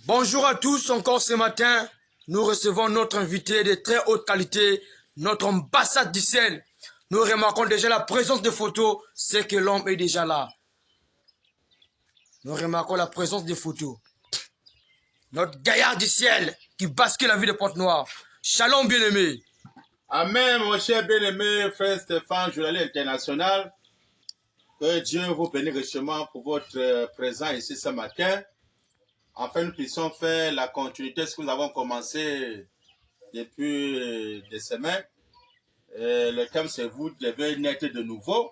Bonjour à tous, encore ce matin, nous recevons notre invité de très haute qualité, notre ambassade du ciel. Nous remarquons déjà la présence de photos, c'est que l'homme est déjà là. Nous remarquons la présence des photos. Notre gaillard du ciel qui bascule la vie de Pointe-Noire. Shalom bien-aimé. Amen, mon cher bien-aimé frère Stéphane, journalier international. Que Dieu vous bénisse richement pour votre présence ici ce matin. Afin que nous puissions faire la continuité de ce que nous avons commencé depuis des semaines. Le thème, c'est vous devez naître de nouveau.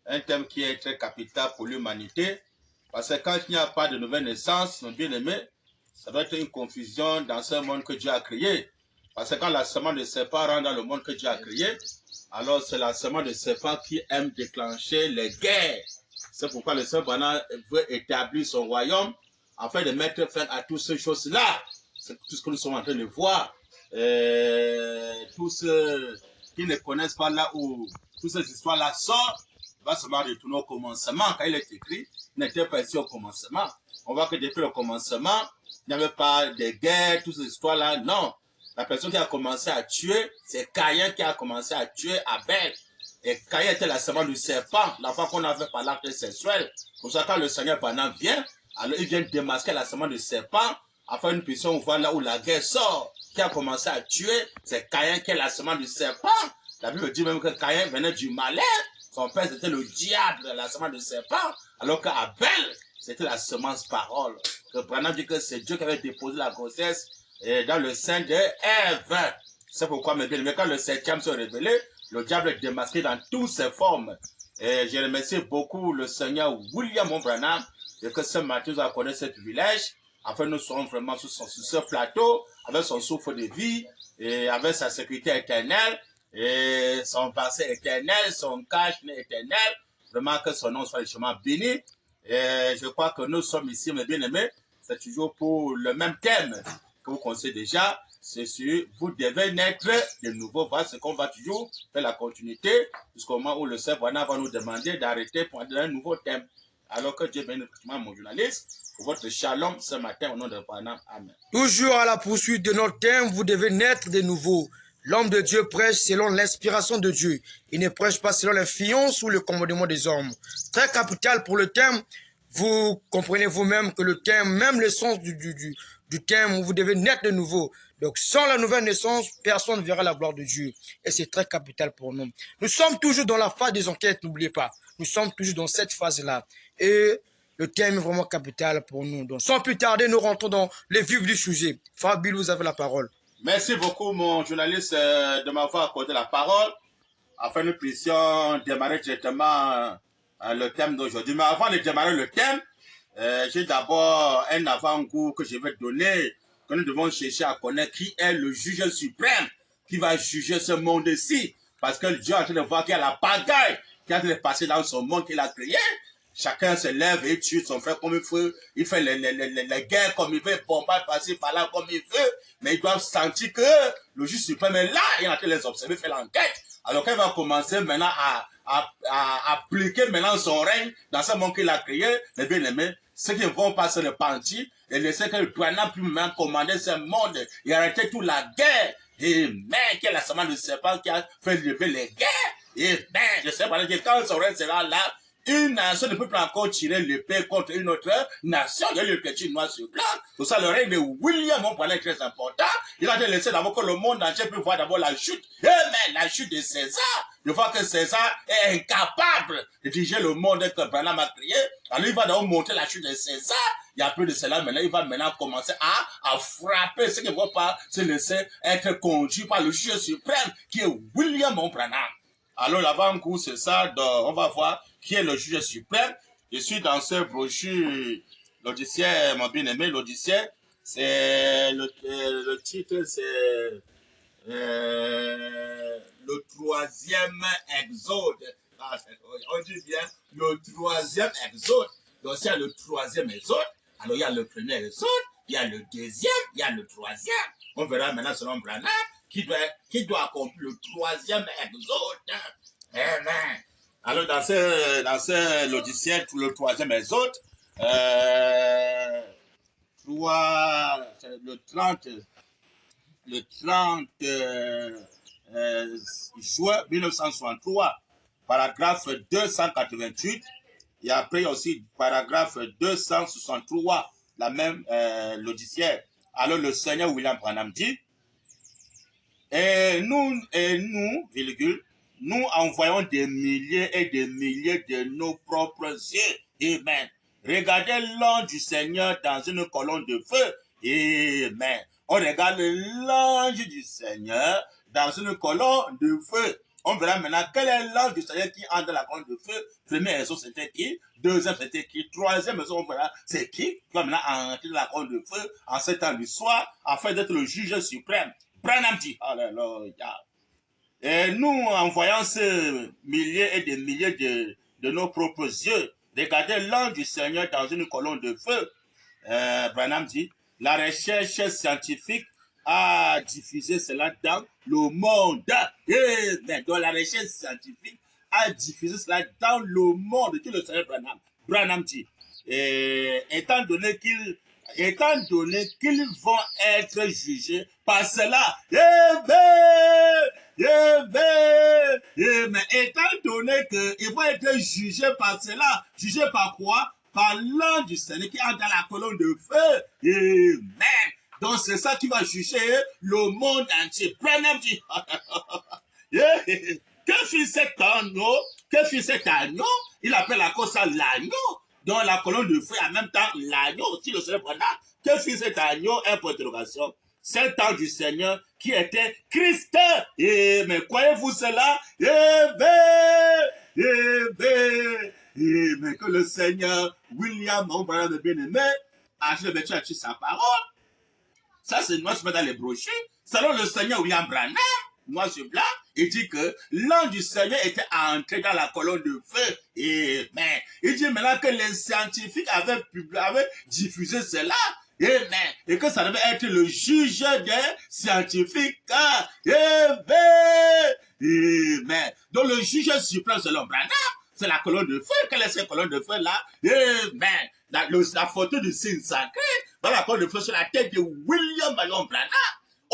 Un thème qui est très capital pour l'humanité. Parce que quand il n'y a pas de nouvelle naissance, mon bien-aimé, ça doit être une confusion dans ce monde que Dieu a créé. Parce que quand la semence de serpent rentre dans le monde que Dieu a créé, alors c'est la semence de serpent qui aime déclencher les guerres. C'est pourquoi le Seigneur veut établir son royaume afin de mettre fin à toutes ces choses-là. C'est tout ce que nous sommes en train de voir. Tous ceux qui ne connaissent pas là où toutes ces histoires-là sortent, va seulement retourner au commencement. Quand il est écrit, il n'était pas ici au commencement. On voit que depuis le commencement, il n'y avait pas de guerre, toutes ces histoires-là. Non. La personne qui a commencé à tuer, c'est Caïn qui a commencé à tuer Abel. Et Caïn était la semence du serpent, la fois qu'on a fait par l'acte sexuel. Pour ça, quand le Seigneur pendant vient, alors il vient démasquer la semence du serpent, afin que nous puissions voir là où la guerre sort. Qui a commencé à tuer, c'est Caïn qui est la semence du serpent. La Bible dit même que Caïn venait du malin. Son père, c'était le diable, la semence du serpent, alors qu'Abel, c'était la semence parole. Que Branham dit que c'est Dieu qui avait déposé la grossesse dans le sein de Ève. C'est pourquoi, mes bien-aimés, quand le septième se révélait, le diable est démasqué dans toutes ses formes. Et je remercie beaucoup le Seigneur William Branham et que ce matin nous a connu ce privilège, afin que nous soyons vraiment sur ce plateau, avec son souffle de vie, et avec sa sécurité éternelle, et son verset éternel, son cache éternel. Vraiment que son nom soit richement béni. Et je crois que nous sommes ici, mes bien-aimés, c'est toujours pour le même thème que vous connaissez déjà, c'est sur vous devez naître de nouveau. Voilà ce qu'on va toujours faire la continuité jusqu'au moment où le Seigneur va nous demander d'arrêter pour un nouveau thème. Alors que Dieu bénisse mon journaliste pour votre shalom ce matin au nom de Branham. Amen. Toujours à la poursuite de notre thème, vous devez naître de nouveau. L'homme de Dieu prêche selon l'inspiration de Dieu. Il ne prêche pas selon l'influence ou le commandement des hommes. Très capital pour le thème. Vous comprenez vous-même que le thème, même le sens du thème, vous devez naître de nouveau. Donc, sans la nouvelle naissance, personne ne verra la gloire de Dieu. Et c'est très capital pour nous. Nous sommes toujours dans la phase des enquêtes, n'oubliez pas. Nous sommes toujours dans cette phase-là. Et le thème est vraiment capital pour nous. Donc, sans plus tarder, nous rentrons dans les vifs du sujet. Fabil, vous avez la parole. Merci beaucoup, mon journaliste, de m'avoir accordé la parole, afin que nous puissions démarrer directement le thème d'aujourd'hui. Mais avant de démarrer le thème, j'ai d'abord un avant-goût que je vais donner, que nous devons chercher à connaître qui est le juge suprême qui va juger ce monde-ci. Parce que Dieu est en train de voir qu'il y a la bagaille qui est en train de passer dans son monde qu'il a créé. Chacun se lève et tue son frère comme il veut. Il fait les guerres comme il veut, bombarde passer par là comme il veut. Mais ils doivent sentir que le juge suprême est là. Il est en train de les observer, faire l'enquête. Alors qu'il va commencer maintenant à appliquer maintenant son règne dans ce monde qu'il a créé, les bien-aimés, ceux qui vont passer le pentir et laisser que le Président puisse maintenant commander ce monde et arrêter toute la guerre. Et mais quelle est la semence de serpent qui a fait lever les guerres? Et ben, je sais pas, quand son règne sera là, une nation ne peut pas encore tirer l'épée contre une autre nation. Il y a le petit noir sur blanc. Pour ça, le règne de William, mon point est très important. Il a laissé d'abord que le monde entier puisse voir d'abord la chute. Et mais la chute de César. Je vois que César est incapable de diriger le monde que Branham a créé. Alors il va d'abord montrer la chute de César. Il y a plus de cela maintenant. Il va maintenant commencer à frapper ceux qui ne vont pas se laisser être conduits par le juge suprême qui est William Branham. Alors l'avant-goût, c'est ça. Donc, on va voir qui est le juge suprême. Je suis dans ce brochure, l'Odyssée, mon bien-aimé, l'Odyssée. C'est le titre, c'est le troisième exode. Ah, on dit bien le troisième exode. Donc, c'est le troisième exode. Alors, il y a le premier exode, il y a le deuxième, il y a le troisième. On verra maintenant selon Branham qui doit accomplir le troisième exode. Amen. Alors, dans l'Odyssée, le troisième exode, le 30 juin 1963, paragraphe 288, et après aussi paragraphe 263, la même logiciel. Alors le Seigneur William Branham dit, et nous, virgule, nous envoyons des milliers et des milliers de nos propres yeux. Amen. Regardez l'ange du Seigneur dans une colonne de feu. Amen. On regarde l'ange du Seigneur dans une colonne de feu. On verra maintenant quel est l'ange du Seigneur qui entre dans la colonne de feu. Première raison, c'était qui? Deuxième, c'était qui? Troisième raison, on verra c'est qui va maintenant entrer dans la colonne de feu en 7 ans du soir afin d'être le juge suprême. Branham dit, alléluia. Et nous, en voyant ces milliers et des milliers de nos propres yeux, regardez l'ange du Seigneur dans une colonne de feu. Branham dit, la recherche scientifique a diffusé cela dans le monde. Mais donc la recherche scientifique a diffusé cela dans le monde. Tout le Seigneur Branham. Branham dit, étant donné qu'ils vont être jugés par cela, mais étant donné qu'ils vont être jugés par cela, jugés par quoi? Par l'ange du Seigneur qui est dans la colonne de feu. Amen. Donc c'est ça qui va juger le monde entier. Branham dit, que fit cet agneau? Que fit cet agneau? Il appelle la cause ça l'agneau. Dans la colonne de feu, en même temps, l'agneau aussi, le Seigneur Branham. Que fit cet agneau? Un point d'interrogation. C'est l'ange du Seigneur qui était Christ. Mais croyez-vous cela? Mais que le Seigneur William Branham de bien-aimé a revêtu sa parole. Ça, c'est noir sur dans les brochures. Selon le Seigneur William Branham, noir sur blanc, il dit que l'ange du Seigneur était entré dans la colonne de feu. Il dit maintenant que les scientifiques avaient diffusé cela. Et que ça devait être le juge des scientifiques. Donc le juge suprême selon Branham, c'est la colonne de feu. Quelle est cette colonne de feu là? La photo du signe sacré dans la colonne de feu sur la tête de William Branham.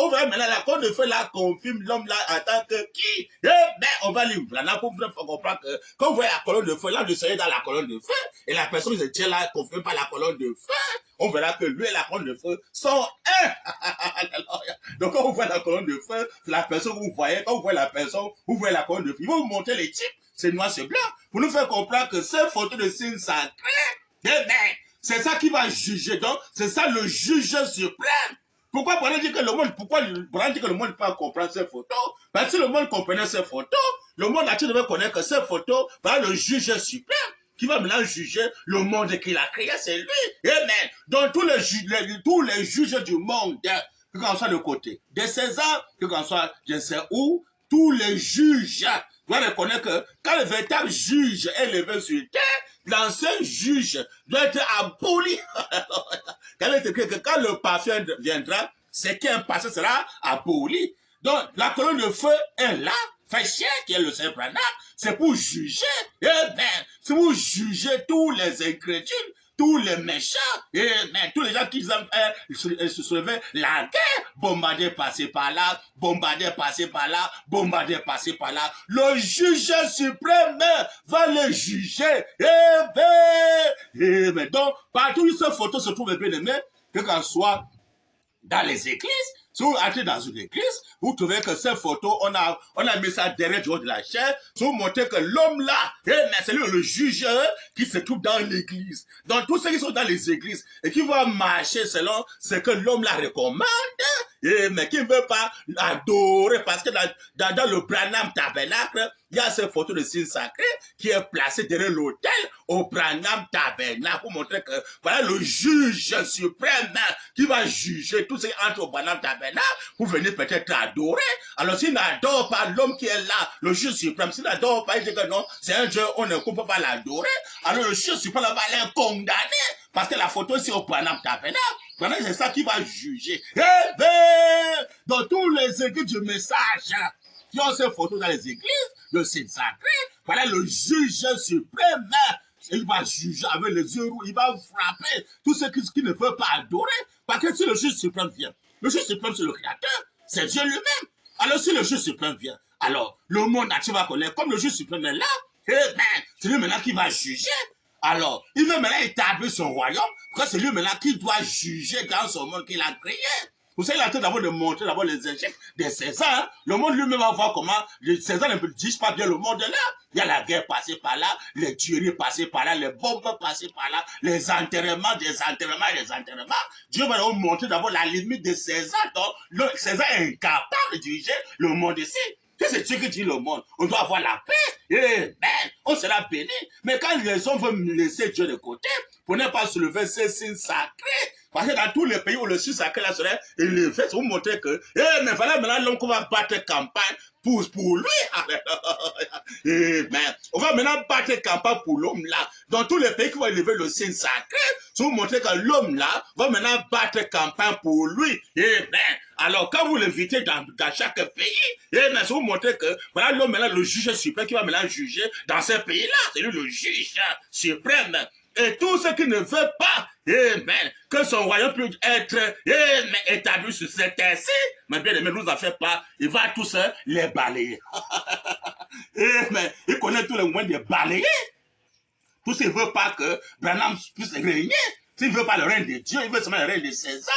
On va maintenant la colonne de feu là confirme l'homme là en tant que qui? On va lire Branham pour comprendre que quand vous voyez la colonne de feu, là, le Seigneur dans la colonne de feu, et la personne qui se tient là confirme par la colonne de feu, on verra que lui et la colonne de feu sont un. Donc quand vous voyez la colonne de feu, c'est la personne que vous voyez, quand vous voyez la personne, vous voyez la colonne de feu, il va vous montrer les types, c'est noir, c'est blanc, pour nous faire comprendre que ces photos de signes sacrés, c'est ça qui va juger, donc c'est ça le juge suprême. Pourquoi Branham dit que le monde, ne peut pas comprendre ces photos? Parce que si le monde comprenait ces photos, le monde entier devait connaître que ces photos, le juge suprême, qui va maintenant juger le monde qu'il a créé, c'est lui. Amen. Donc tous les juges du monde, que qu'on soit de côté de César, que qu'on soit je sais où, tous les juges doivent reconnaître que quand le véritable juge est levé sur terre, l'ancien juge doit être aboli. Quand il est écrit que quand le parfum viendra, c'est qu'un passé sera aboli. Donc la colonne de feu est là, fait chier, qui est le Seigneur Branham, c'est pour juger. C'est pour juger tous les incrédules, tous les méchants, tous les gens qui se soulevaient la guerre, bombardés passer par là, bombardés passer par là, bombardés passer par là. Le juge suprême va les juger. Donc, partout où ces photos se trouvent, bien aimé, que qu'on soit dans les églises, si vous entrez dans une église, vous trouvez que ces photos, on a mis ça derrière du haut de la chair, pour vous montrer que l'homme là, c'est lui le juge qui se trouve dans l'église. Donc tous ceux qui sont dans les églises et qui vont marcher selon ce que l'homme là recommande, mais qui ne veut pas l'adorer, parce que dans le Branham Tabernacle, il y a cette photo de signe sacré qui est placée derrière l'autel au Branham Tabernacle pour montrer que voilà le juge suprême qui va juger tous ceux qui entrent au Branham Tabernacle pour venir peut-être adorer. Alors s'il n'adore pas l'homme qui est là, le juge suprême, s'il n'adore pas, il dit que non, c'est un Dieu, on ne peut pas l'adorer, alors le juge suprême va les condamner. Parce que la photo c'est au Branham Tabernacle. Branham, c'est ça qui va juger. Dans tous les églises du message qui ont ces photos dans les églises, le signe sacré, voilà le juge suprême. il va juger avec les yeux rouges, il va frapper tous ceux qui ne veulent pas adorer. Parce que si le juge suprême vient, le juge suprême c'est le créateur, c'est Dieu lui-même. Alors si le juge suprême vient, alors le monde entier va connaître, comme le juge suprême est là, eh ben, c'est lui maintenant qui va juger. Alors, il veut maintenant établir son royaume, parce que c'est lui maintenant qui doit juger dans son monde qu'il a créé. Vous savez, il a d'abord de montrer d'abord les échecs des Césars. Le monde lui-même va voir comment les Césars ne disent pas bien le monde là. Il y a la guerre passée par là, les tueries passées par là, les bombes passées par là, les enterrements, des enterrements, des enterrements. Dieu va nous montrer d'abord la limite de César. Donc, César est incapable de diriger le monde ici. C'est Dieu qui dit le monde. On doit avoir la paix. Eh ben, on sera béni. Mais quand les hommes veulent laisser Dieu de côté, pour ne pas soulever ces signes sacrés, parce que dans tous les pays où le signe sacré là serait élevé, c'est pour montrer que, mais voilà maintenant l'homme qu'on va battre campagne pour lui. Eh ben, on va maintenant battre campagne pour l'homme là. Dans tous les pays qui vont élever le signe sacré, c'est pour montrer que l'homme là va maintenant battre campagne pour lui. Eh ben, alors quand vous l'évitez dans chaque pays, eh ben, c'est pour montrer que voilà l'homme maintenant le juge suprême qui va maintenant juger dans ces pays-là. C'est lui le juge suprême. Et tous ceux qui ne veulent pas, que son royaume puisse être établi sur cette terre-ci, mais bien aimé, nous en fait pas, il va tous les balayer. Il connaît tous les moyens de balayer. Tous ceux qui ne veulent pas que Branham puisse régner, s'il ne veut pas le règne de Dieu, il veut seulement le règne de César,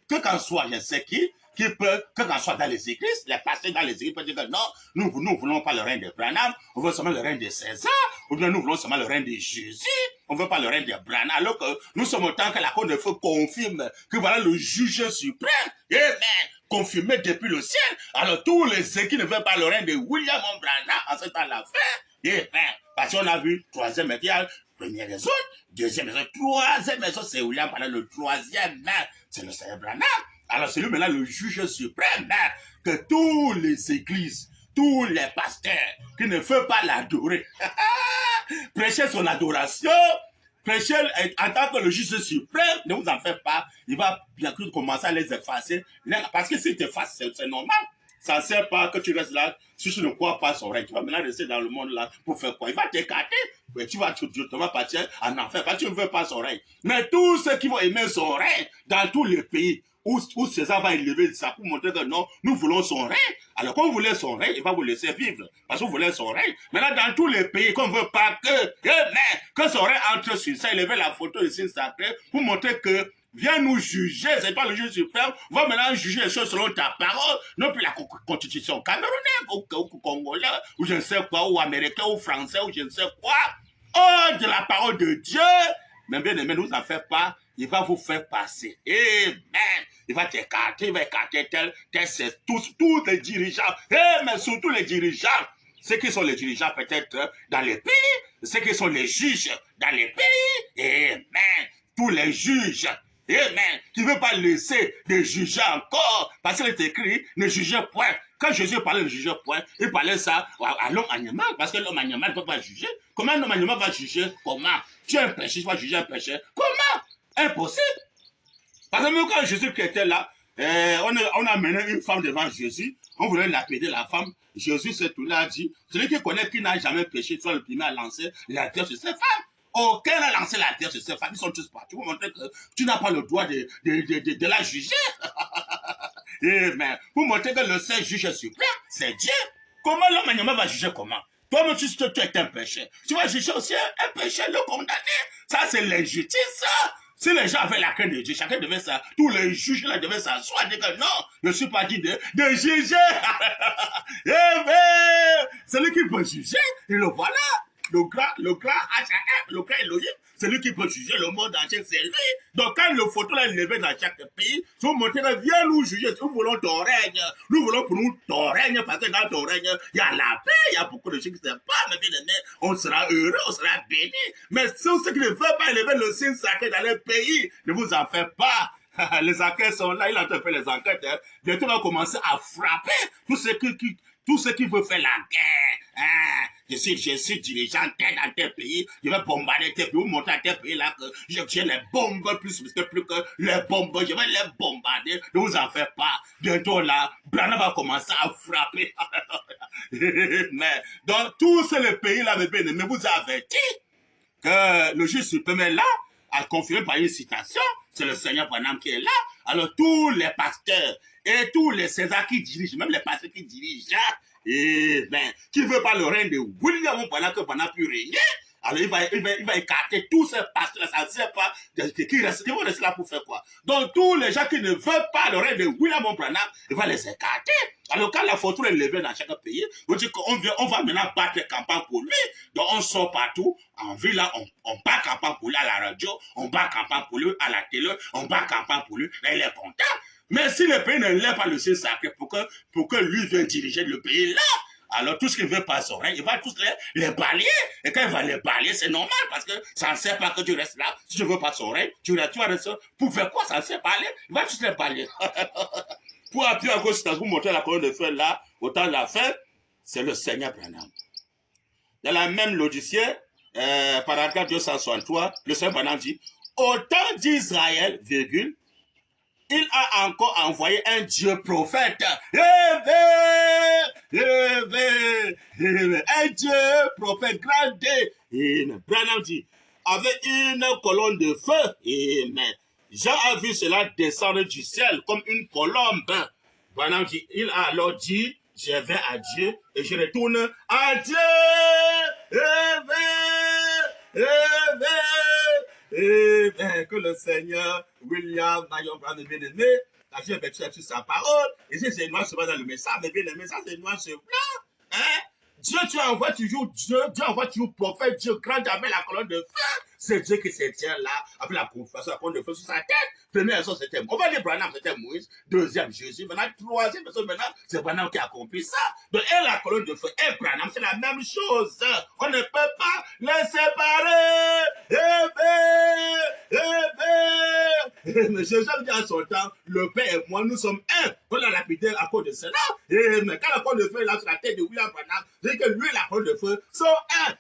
que qu'en soit, je sais qui peut, que qu'en soit dans les églises, les pasteurs dans les églises peuvent dire que non, nous ne voulons pas le règne de Branham, on veut seulement le règne de César, ou bien nous voulons seulement le règne de Jésus, on ne veut pas le règne de Branham, alors que nous sommes autant que la Cour de feu confirme que voilà le juge suprême, confirmé depuis le ciel. Alors tous ceux qui ne veulent pas le règne de William Branham en ce temps-là fait, parce qu'on a vu troisième médial, première raison, deuxième raison, troisième raison, c'est William pendant le troisième, c'est le Seigneur Branham. Alors c'est lui maintenant le juge suprême, que tous les églises, tous les pasteurs qui ne veulent pas l'adorer, prêcher son adoration, prêcher en tant que le juge suprême, ne vous en faites pas, il va bien sûr commencer à les effacer, parce que si tu effaces, c'est normal. Ça ne sert pas que tu restes là, si tu ne crois pas son règne. Tu vas maintenant rester dans le monde là pour faire quoi? Il va t'écarter, mais tu vas partir en enfer parce que tu ne veux pas son règne. Mais tous ceux qui vont aimer son règne dans tous les pays où César va élever ça pour montrer que non, nous voulons son règne. Alors quand vous voulez son règne, il va vous laisser vivre parce que vous voulez son règne. Maintenant dans tous les pays qu'on ne veut pas que son règne entre sur ça, élever la photo de signe sacré pour montrer que viens nous juger, c'est toi le juge suprême, va maintenant juger les choses selon ta parole, non plus la constitution camerounaise, ou congolais, ou je ne sais quoi, ou américain, ou français, ou je ne sais quoi. Oh, de la parole de Dieu. Mais bien aimé, ne vous en faites pas, il va vous faire passer. Amen. Il va t'écarter, il va écarter tous les dirigeants, mais surtout les dirigeants. Ceux qui sont les dirigeants peut-être dans les pays, ceux qui sont les juges dans les pays, amen. Tous les juges. Amen. Tu ne veux pas laisser de juger encore. Parce qu'il est écrit, ne jugez point. Quand Jésus parlait de juger point, il parlait ça à l'homme animal. Parce que l'homme animal ne peut pas juger. Comment l'homme animal va juger? Comment? Tu as un péché, tu vas juger un péché. Comment? Impossible. Parce que même quand Jésus qui était là, on a mené une femme devant Jésus. On voulait l'appeler la femme. Jésus s'est tout là dit, celui qui connaît qui n'a jamais péché, soit le premier à lancer la terre sur cette femme. Aucun n'a lancé la terre sur ces femmes, ils sont tous partis. Pour montrer que tu n'as pas le droit de la juger. Mais pour montrer que le seul juge suprême, c'est Dieu. Comment l'homme animal va juger comment? Toi-même, tu es un péché. Tu vas juger aussi un péché, le condamner. Ça, c'est l'injustice. Si les gens avaient la crainte de Dieu, chacun devait ça. Tous les juges là devaient s'asseoir et dire que non, je ne suis pas dit de juger. C'est lui qui peut juger. Et le voilà. Le grand H.A.M., le grand Elohim, c'est lui qui peut juger le monde entier, c'est lui. Donc quand le photo est levé dans chaque pays, si vous montrez, viens nous juger, si nous voulons ton règne, nous voulons pour nous ton règne, parce que dans ton règne, il y a la paix, il y a beaucoup de choses qui ne savent pas, mais bien aimé, on sera heureux, on sera béni. Mais ceux qui ne veulent pas élever le signe sacré dans les pays, ne vous en faites pas. Les enquêtes sont là, il a fait les enquêtes. Bientôt, on va commencer à frapper tous ceux qui veulent faire la guerre. Je suis dirigeant dans tel pays, je vais bombarder tel pays, vous montrer à tel pays là que j'ai les bombes plus que les bombes, je vais les bombarder, ne vous en faites pas. Bientôt là, Branham va commencer à frapper. Mais dans tous ces pays là, mes bien-aimés, vous avertis que le juge suprême est là, à confirmer par une citation, c'est le Seigneur Branham qui est là. Alors tous les pasteurs et tous les Césars qui dirigent, même les pasteurs qui dirigent, et ben, qui ne veut pas le règne de William Branham, que Branham pu régner, alors il va écarter tous ces pasteurs, ça ne sert pas, qui vont rester là pour faire quoi? Donc tous les gens qui ne veulent pas le règne de William Branham, il va les écarter. Alors quand la fortune est levée dans chaque pays, on dit qu'on va maintenant battre campagne pour lui. Donc on sort partout, en ville là, on bat campagne pour lui à la radio, on bat campagne pour lui à la télé, on bat campagne pour lui, là il est content. Mais si le pays ne lève pas le ciel sacré pour que lui vienne diriger le pays là, alors tout ce qu'il veut pas son règne, il va tous les balayer. Et quand il va les balayer, c'est normal parce que ça ne sert pas que tu restes là. Si tu veux pas son règne, tu vas rester. Pour faire quoi? Ça ne sert pas aller. Il va tous les balayer. Pour appuyer encore sur vous montrer la colonne de feu là, au temps de la fin, c'est le Seigneur Branham. Dans la même logiciel, paragraphe 263, le Seigneur Branham dit, au temps d'Israël, virgule, il a encore envoyé un Dieu prophète. Un Dieu prophète, grand D. Branham dit, avec une colonne de feu. Amen. Jean a vu cela descendre du ciel comme une colombe. Branham dit, il a alors dit, je vais à Dieu et je retourne à Dieu. Que le Seigneur William Marion Branham bien-aimé, quand j'ai vécu sur sa parole, et c'est noir sur blanc dans le message, mais bien-aimé, ça c'est noir sur blanc. Hein? Dieu, tu envoies toujours Dieu, Dieu envoie toujours prophète, Dieu grand avec la colonne de feu. C'est Dieu qui se tient là, avec la confession, la colonne de feu sur sa tête. Première personne, c'était on va dire Branham, c'était Moïse. Deuxième, Jésus. Maintenant, troisième personne, maintenant, c'est Branham qui a accompli ça. Donc, et la colonne de feu et Branham, c'est la même chose. On ne peut pas les séparer. Mais Jésus dit à son temps, le Père et moi, nous sommes un. On l'a lapidé à cause de cela. Mais quand la colonne de feu est là sur la tête de William Branham, c'est que lui et la colonne de feu sont un.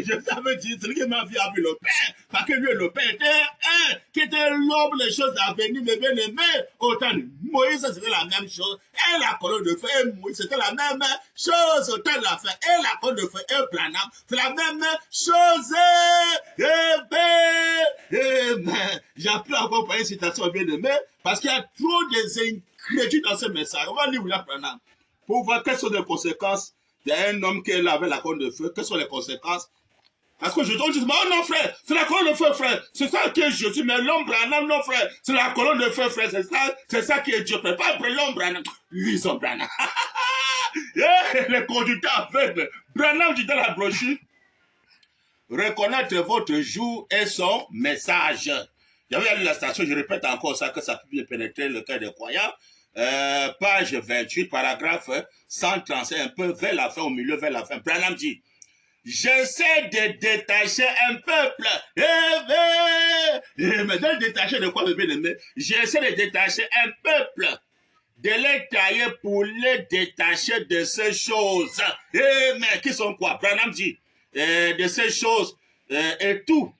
Je savais dire, celui qui m'a vu a vu le Père, parce que lui et le Père étaient un, qui était l'homme, les choses à venir, mes bien-aimés. Autant de Moïse, c'était la même chose, et la colonne de feu, et Moïse, c'était la même chose, autant de la fin, et la colonne de feu, et Branham, c'est la même chose. J'ai pu encore parler une citation bien-aimée, parce qu'il y a trop des incrédules dans ce message. On va lire William Branham, pour voir quelles sont les conséquences d'un homme qui est là avec la colonne de feu. Quelles sont les conséquences? Parce que je dois dire, oh non frère, c'est la colonne de feu frère, c'est ça qui est Jésus, mais l'homme Branham, non frère, c'est la colonne de feu frère, c'est ça qui est Dieu, frère, pas l'homme Branham, lisons Branham. Les conducteurs aveugles, Branham dit dans la brochure, reconnaître votre jour et son message. J'avais lu la station, je répète encore ça, que ça peut bien pénétrer le cœur des croyants. Page 28, paragraphe 135, un peu vers la fin, au milieu, vers la fin. Branham dit, j'essaie de détacher un peuple. Mais de détacher de quoi, mes bien-aimés? J'essaie de détacher un peuple, de les tailler pour les détacher de ces choses. Mais qui sont quoi? Branham dit, de ces choses, et tout,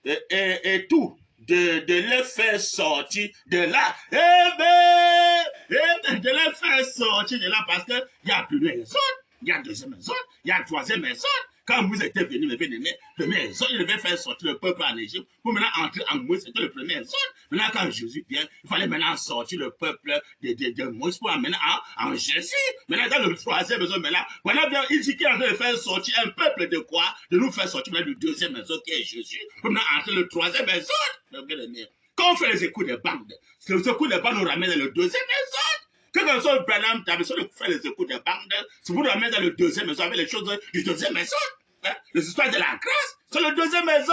et tout. De les faire sortir de là. De les faire sortir de là parce qu'il y a première zone, il y a deuxième zone, il y a troisième zone. Quand vous étiez venus, mes bien-aimés, première zone, il devait faire sortir le peuple en Égypte pour maintenant entrer en Moïse, c'était le premier zone. Maintenant, quand Jésus vient, il fallait maintenant sortir le peuple de Moïse pour amener en Jésus. Maintenant, dans le troisième zone, maintenant, il dit qu'il est en train de faire sortir un peuple de quoi? De nous faire sortir du deuxième zone qui est Jésus pour maintenant entrer le troisième zone. Quand on fait les écoutes des bandes, les écoutes des bandes nous ramènent dans le deuxième zone. Quand on sort Branham, tu as besoin de faire les écoutes des bandes, si vous nous ramènez dans le deuxième zone, avec les choses du deuxième zone. Les histoires de la grâce, c'est le deuxième maison.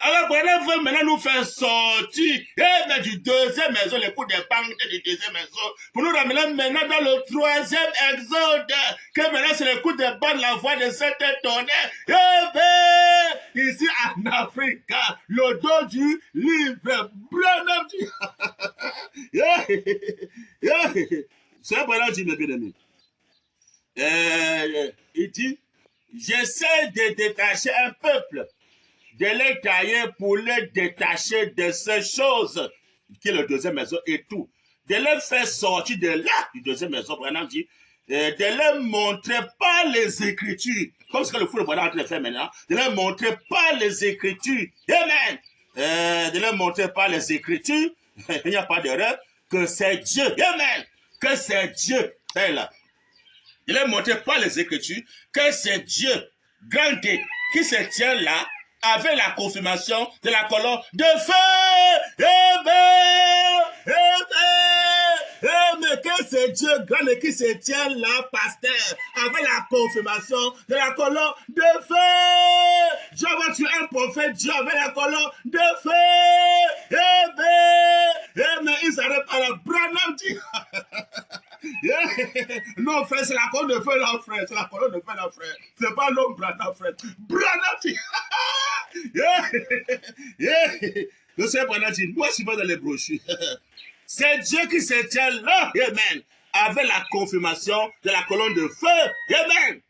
Alors, Branham veut maintenant nous faire sortir mais du deuxième maison, les coups des banques du deuxième maison, pour nous ramener maintenant dans le troisième exode, que maintenant c'est le coup des banques, la voix de cette tonnerre. Ici en Afrique, le dos du livre, Branham dit, c'est Branham dit, mes bien-aimés. Il dit, j'essaie de détacher un peuple, de les tailler pour les détacher de ces choses, qui est le deuxième maison et tout, de les faire sortir de là, du deuxième maison. Branham dit, de leur montrer par les Écritures, comme ce que le fou de Bwana est en train de faire maintenant, de leur montrer par les Écritures, amen, de leur montrer par les Écritures, il n'y a pas d'erreur, que c'est Dieu, amen, que c'est Dieu, c'est là. De leur montrer par les Écritures que c'est Dieu, grand Dieu, qui se tient là, avec la confirmation de la colonne de feu, amen, mais que c'est Dieu grand et qui se tient là, pasteur, avec la confirmation de la colonne de feu. Dieu va tuer un prophète, Dieu avec la colonne de feu. Mais il s'arrête à la Branham dit. Non, frère, c'est la colonne de feu là, frère. C'est la colonne de feu là, frère. C'est pas l'homme Branham, frère. Branham dit. Le Seigneur Branham dit, moi, je suis pas dans les brochures. C'est Dieu qui se tient là, amen, avec la confirmation de la colonne de feu, amen.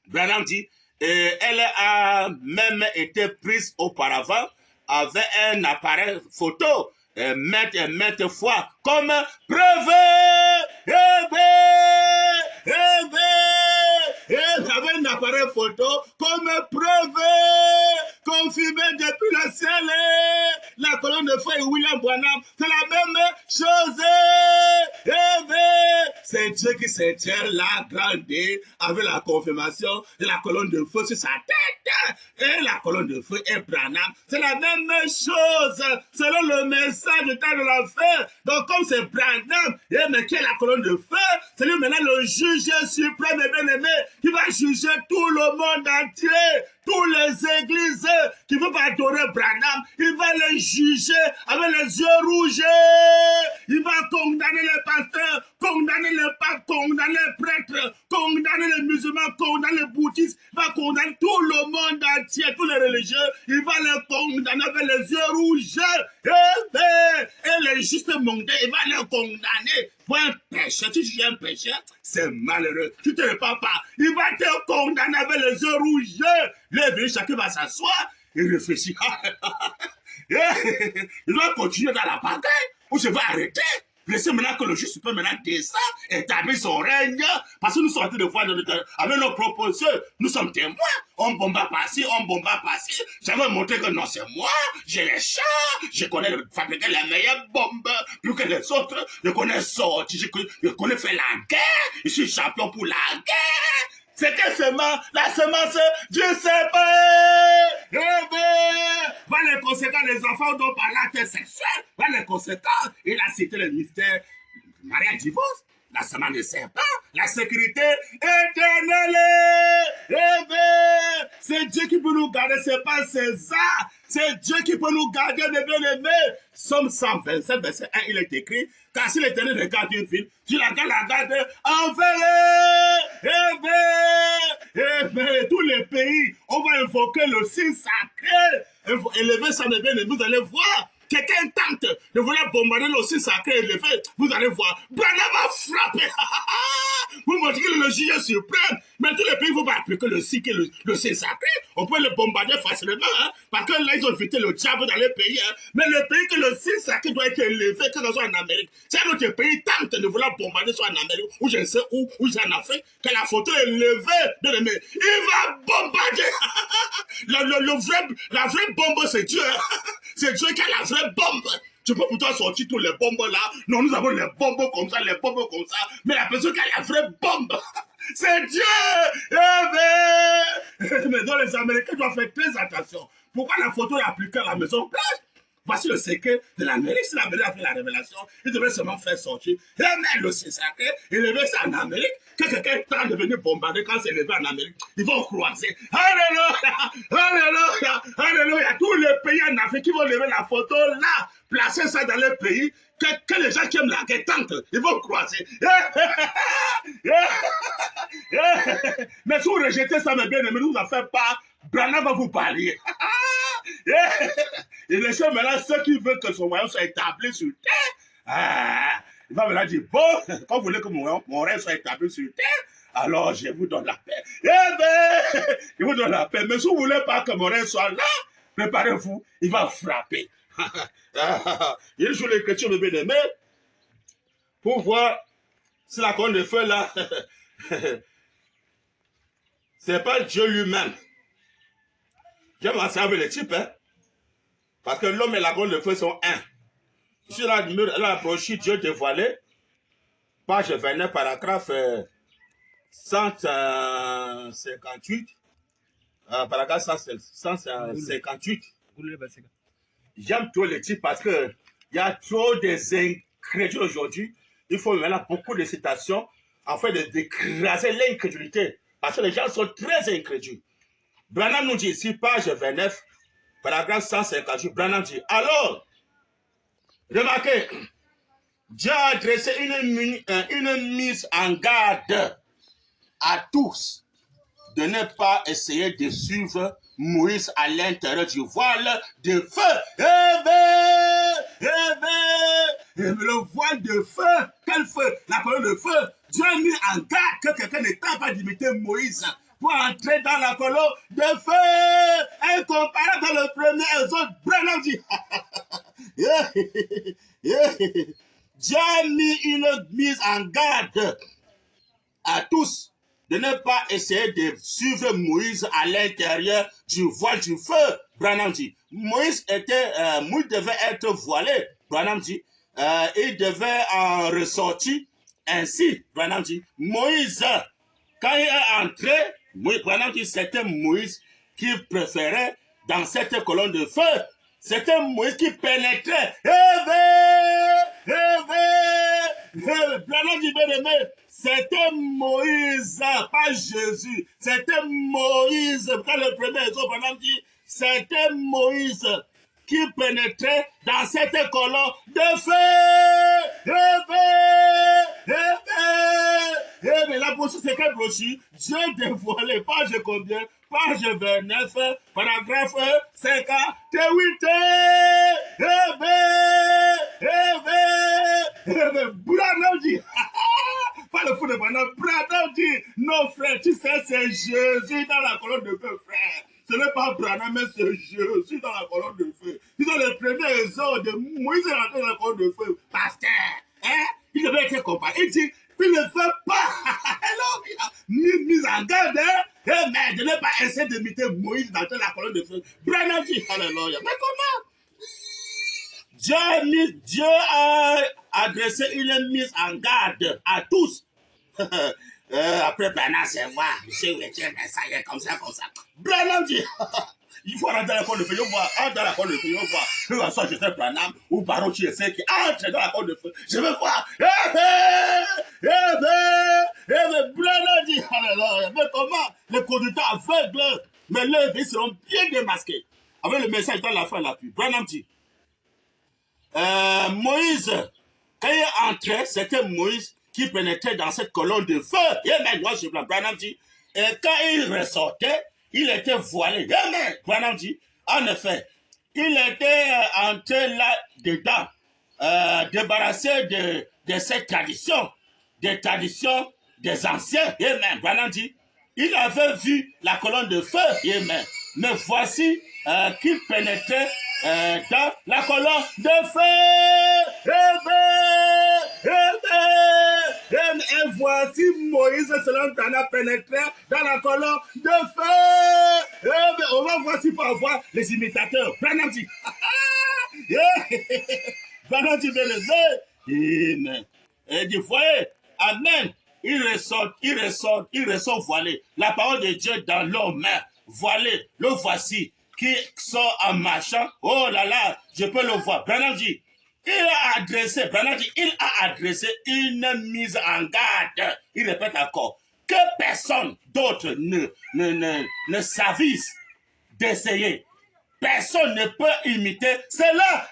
Branham dit, elle a même été prise auparavant avec un appareil photo, maintes fois, comme preuve, avec un appareil photo, comme preuve, confirmée depuis le ciel, la colonne de feu et William Branham, c'est la même chose. C'est Dieu qui se tient là, grandé, avec la confirmation de la colonne de feu sur sa tête. Et la colonne de feu et Branham, c'est la même chose, selon le message du temps de l'enfer. Donc, comme c'est Branham, mais qui est la colonne de feu, c'est lui maintenant le juge suprême et bien-aimé, qui va juger tout le monde entier. Tous les églises qui ne veulent pas adorer Branham, il va les juger avec les yeux rouges. Il va condamner les pasteurs, condamner les papes, condamner les prêtres, condamner les musulmans, condamner les bouddhistes. Il va condamner tout le monde entier, tous les religieux. Il va les condamner avec les yeux rouges. Et les justes mondains, il va les condamner pour un péché. Si tu es un péché, c'est malheureux. Tu ne te répands pas. Il va te condamner avec les yeux rouges. Lève, chacun va s'asseoir et réfléchir. Il doit continuer dans la bataille ou je vais arrêter. Laissez maintenant que le juge peut maintenant descendre, établir son règne. Parce que nous sommes en train de voir avec nos propres yeux, nous sommes témoins. On bombarde par-ci, on bombarde par-ci. J'avais montré que non, c'est moi, j'ai les chats, je connais fabriquer les meilleures bombes, plus que les autres. Je connais sortir, je connais faire la guerre. Je suis champion pour la guerre. C'est quelle semence? La semence du serpent. Voilà les conséquences des enfants dont par l'acte sexuel. Voilà les conséquences. Il a cité le mystère mariage divorce. La semence du serpent. La sécurité éternelle. C'est Dieu qui peut nous garder. C'est pas César. C'est Dieu qui peut nous garder, mes bien-aimés. Somme 127, verset 1, il est écrit, car si l'Éternel regarde une ville, tu la gardes enfermée. Tous les pays, on va invoquer le signe sacré. Élevez ça, mes bien-aimés, vous allez voir. Quelqu'un tente de vouloir bombarder le signe sacré élevé, vous allez voir. Branham va frapper. Vous montrez que le juge suprême, mais tous les pays ne vont pas appliquer le signe sacré. On peut le bombarder facilement, hein, parce que là, ils ont invité le diable dans les pays. Hein. Mais le pays que le signe sacré doit être élevé, que ce soit en Amérique. Si un autre pays tente de vouloir bombarder, soit en Amérique, ou je ne sais où c'est en Afrique, que la photo est levée, il va bombarder. La vraie bombe, c'est Dieu. C'est Dieu qui a la vraie bombe. Tu peux pourtant sortir tous les bombes là. Non, nous avons les bombes comme ça, les bombes comme ça. Mais la personne qui a la vraie bombe, c'est Dieu. Mais donc les Américains doivent faire très attention. Pourquoi la photo est appliquée à la Maison Blanche? Voici le secret de l'Amérique. Si l'Amérique a fait la révélation, il devrait seulement faire sortir. Et le sacré, il levé ça en Amérique. Que quelqu'un tente de venir bombarder quand c'est levé en Amérique, ils vont croiser. Alléluia, alléluia, alléluia. Tous les pays en Afrique qui vont lever la photo là, placer ça dans les pays, que les gens qui aiment la guerre tentent, ils vont croiser. Mais si vous rejetez ça, mes bien-aimés, ne vous en faites pas. Branham va vous parler. Et laissez maintenant ceux qui veulent que son royaume soit établi sur terre. Il va maintenant dire, bon, quand vous voulez que mon royaume soit établi sur terre, alors je vous donne la paix. Je vous donne la paix. Mais si vous ne voulez pas que mon royaume soit là, préparez-vous, il va frapper. Il joue l'écriture de bien-aimé pour voir si la colonne de feu là C'est pas Dieu lui-même. J'aime assez avec les types, hein. Parce que l'homme et la colonne de feu sont un. Ici, la brochure Dieu dévoilé, page 29, paragraphe 158, paragraphe 158. J'aime trop les types parce que il y a trop des incrédules aujourd'hui. Il faut maintenant beaucoup de citations afin d'écraser l'incrédulité. Parce que les gens sont très incrédules. Branham nous dit ici, page 29, paragraphe 158, Branham dit, alors, remarquez, Dieu a adressé une mise en garde à tous de ne pas essayer de suivre Moïse à l'intérieur du voile de feu. Le voile de feu, quel feu? La colonne de feu. Dieu a mis en garde que quelqu'un ne tente pas d'imiter Moïse pour entrer dans la colonne de feu. Incomparable dans le premier exode, Branham dit. Dieu a mis une mise en garde à tous de ne pas essayer de suivre Moïse à l'intérieur du voile du feu. Branham dit, Moïse devait être voilé. Branham dit, il devait en ressortir ainsi. Branham dit, Moïse, quand il est entré, Branham dit, c'était Moïse qui préférait dans cette colonne de feu. C'était Moïse qui pénétrait. Branham dit, bien aimé, c'était Moïse, pas Jésus. C'était Moïse. Dans le premier exode, Branham dit, c'était Moïse qui pénétrait dans cette colonne de feu. Mais la brochure, c'est quelle brochure? Dieu dévoilé, page combien? Page 29, paragraphe 58. Branham dit, pas le fou de Branham, Branham dit, non frère, tu sais, c'est Jésus dans la colonne de feu, frère. Ce n'est pas Branham, mais c'est Jésus dans la colonne de feu. Ils ont les premiers exodes de Moïse est rentré dans la colonne de feu. Pasteur, hein? Il devait être comparé. Il dit, tu ne fais pas. Alors, il a mis en garde, hein? Mais de ne pas essayer d'imiter Moïse dans la colonne de feu. Branham dit, alléluia. Mais comment? Dieu a adressé une mise en garde à tous. Après Branham, c'est moi. Monsieur Wetien, ça y est, comme ça. Branham dit, il faut rentrer dans la colonne de feu. Je vois, entre dans la colonne de feu, je vois. Je vois ça, je sais Branham ou Baron qui essaie qui entre dans la colonne de feu. Je veux voir. Branham dit, alléluia. Mais comment? Les conducteurs aveugles, mais leurs vies seront bien démasqués. Avec le message dans la fin, la pluie. Branham dit, Moïse, quand il est entré, c'était Moïse qui pénétrait dans cette colonne de feu. Amen. Moi, je Branham dit, et quand il ressortait, il était voilé. Amen. Branham dit, en effet, il était entré là-dedans, débarrassé de cette tradition, des traditions des anciens. Amen. Branham dit, il avait vu la colonne de feu. Amen. Mais voici qu'il pénétrait dans la colonne de feu. Et voici Moïse selon Dana pénétré dans la colonne de feu. On va voir si pour avoir les imitateurs. Branham dit. Branham dit, bien élevé. Amen. Et dit, voyez, amen. Il ressort voilé. La parole de Dieu dans l'homme, voilé, le voici, qui sort en marchant. Oh là là, je peux le voir. Branham dit, il a adressé une mise en garde. Il répète encore, que personne d'autre ne s'avise d'essayer. Personne ne peut imiter cela.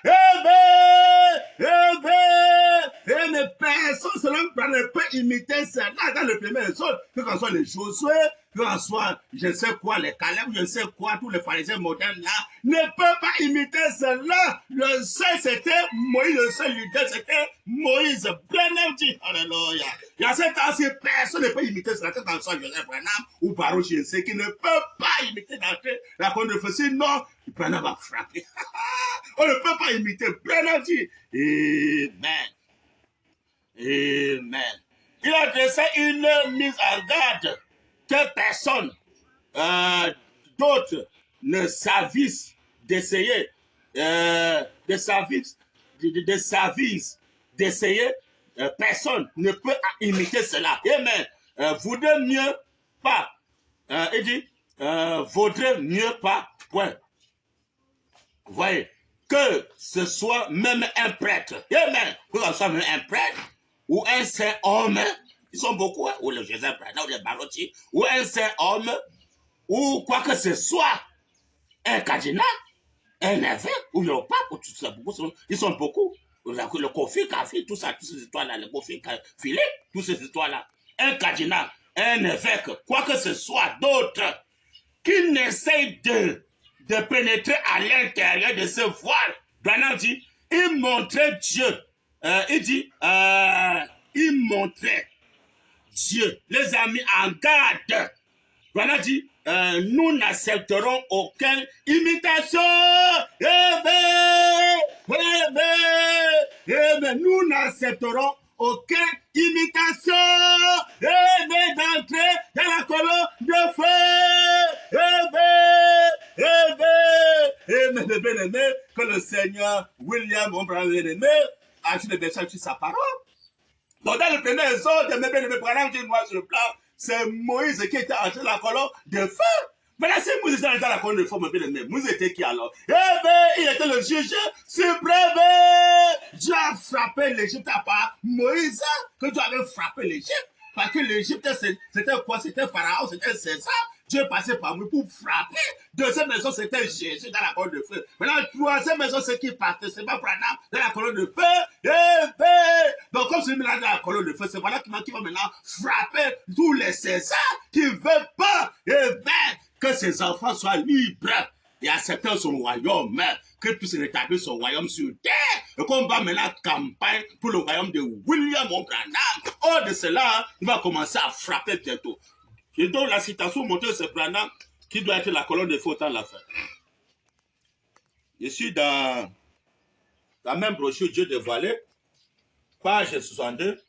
Mais personne ne peut imiter cela dans le premier exode. Que ce soit les Josué, que ce soit, je ne sais quoi, les Caleb, je ne sais quoi, tous les pharisiens modernes là, ne peuvent pas imiter cela. Le seul, c'était Moïse, le seul leader, c'était Moïse. Branham dit, alléluia. Il y a cette temps-ci, personne ne peut imiter cela. Que ce soit Joseph Branham ou Baruch, je sais, qui ne peut pas imiter la colonne de feu. Sinon, Branham va frapper. On ne peut pas imiter. Branham dit, Amen. Amen. il a dressé une mise en garde que personne d'autre ne s'avise d'essayer, d'essayer, personne ne peut imiter cela. Amen. Vaudrait mieux pas, il dit, vaudrait mieux pas, point. Vous voyez, que ce soit même un prêtre, amen, que ce soit même un prêtre, ou un saint homme, ils sont beaucoup, hein, ou le Jésus prêtre, ou les barotiers, ou un saint homme, ou quoi que ce soit, un cardinal, un évêque, ou le pape, ou tout ça, ils sont beaucoup. Le Kofi Kafi, tout ça, toutes ces histoires-là, le Kofi Philippe, toutes ces histoires-là. Un cardinal, un évêque, quoi que ce soit d'autre, qui n'essaye de pénétrer à l'intérieur de ce voile. Branham dit, il montrait Dieu. Il dit, il montrait Dieu. Les amis, en garde. Branham dit, nous n'accepterons aucune imitation. Nous n'accepterons aucune imitation d'entrer dans la colonne de feu. Bien-aimé, que le Seigneur William, mon brave bien-aimé, a dit de berger sur sa parole. Donc dans le premier exode, mes bien-aimés, Branham dit noir sur le plan, c'est Moïse qui était entré dans la colonne de feu. Mais là, si Moïse était dans la colonne de feu, mes bien-aimés, Moïse était qui alors? Eh bien, il était le juge suprême. Dieu a frappé l'Égypte à part Moïse, que Dieu avait frappé l'Égypte. Parce que l'Égypte, c'était quoi? C'était Pharaon, c'était César. Dieu passait par lui pour frapper. Deuxième maison, c'était Jésus dans la colonne de feu. Maintenant, troisième maison, c'est qui partait, c'est pas Branham dans la colonne de feu. Eh ben, donc comme celui-là dans la colonne de feu, c'est voilà qui va maintenant frapper tous les Césars qui ne veulent pas, eh ben, que ses enfants soient libres et accepter son royaume, que puisse rétablir son royaume sur terre, et qu'on va maintenant campagne pour le royaume de William Branham. Hors de cela, il va commencer à frapper bientôt. Et donc la citation montre ce Branham qui doit être la colonne de feu autant la fin. Je suis dans la même brochure Dieu dévoilé, page 62.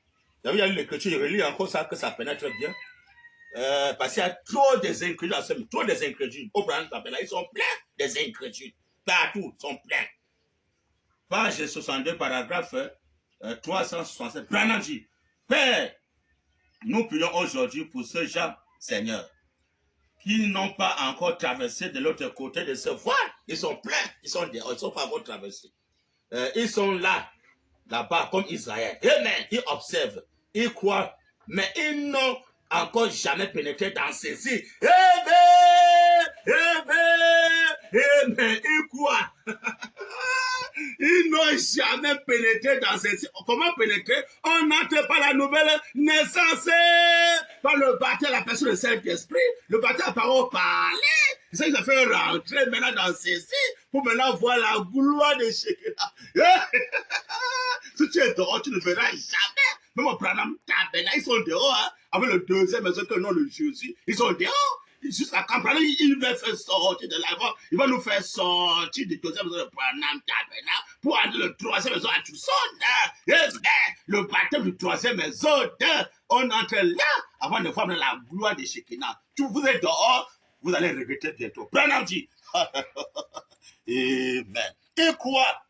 Il y a l'écriture, je relis encore ça, que ça pénètre bien. Parce qu'il y a trop des incrédules, trop des incrédules. Au Branham, ils sont pleins des incrédules. Partout, ils sont pleins. Page 62, paragraphe 367. Branham dit, Père, nous prions aujourd'hui pour ces gens, Seigneur, qui n'ont pas encore traversé de l'autre côté de ce voile. Ils sont pleins, ils sont dehors, ils ne sont pas encore traversés. Ils sont là-bas, comme Israël. Amen. Ils observent, ils croient, mais ils n'ont encore jamais pénétré dans ceci. Ils croient. Ils n'ont jamais pénétré dans ceci. Comment pénétrer? On n'entre pas la nouvelle naissance par le baptême, la personne du Saint-Esprit, le baptême à parole parler. C'est ça qui fait rentrer maintenant dans ceci pour maintenant voir la gloire de Shekinah. Si tu es dehors, tu ne verras jamais. Même au Branham Tabernacle, ils sont dehors, hein, avec le deuxième maison que le nom de Jésus. Ils sont dehors. Jusqu'à quand il va faire sortir de l'avant, il va nous faire sortir du deuxième maison de Branham Tabernacle pour aller le troisième maison à Tucson. Le baptême du troisième maison, on entre là avant de voir la gloire de Shekinah. Vous êtes dehors, vous allez regretter bientôt. Branham dit, Amen. Et quoi?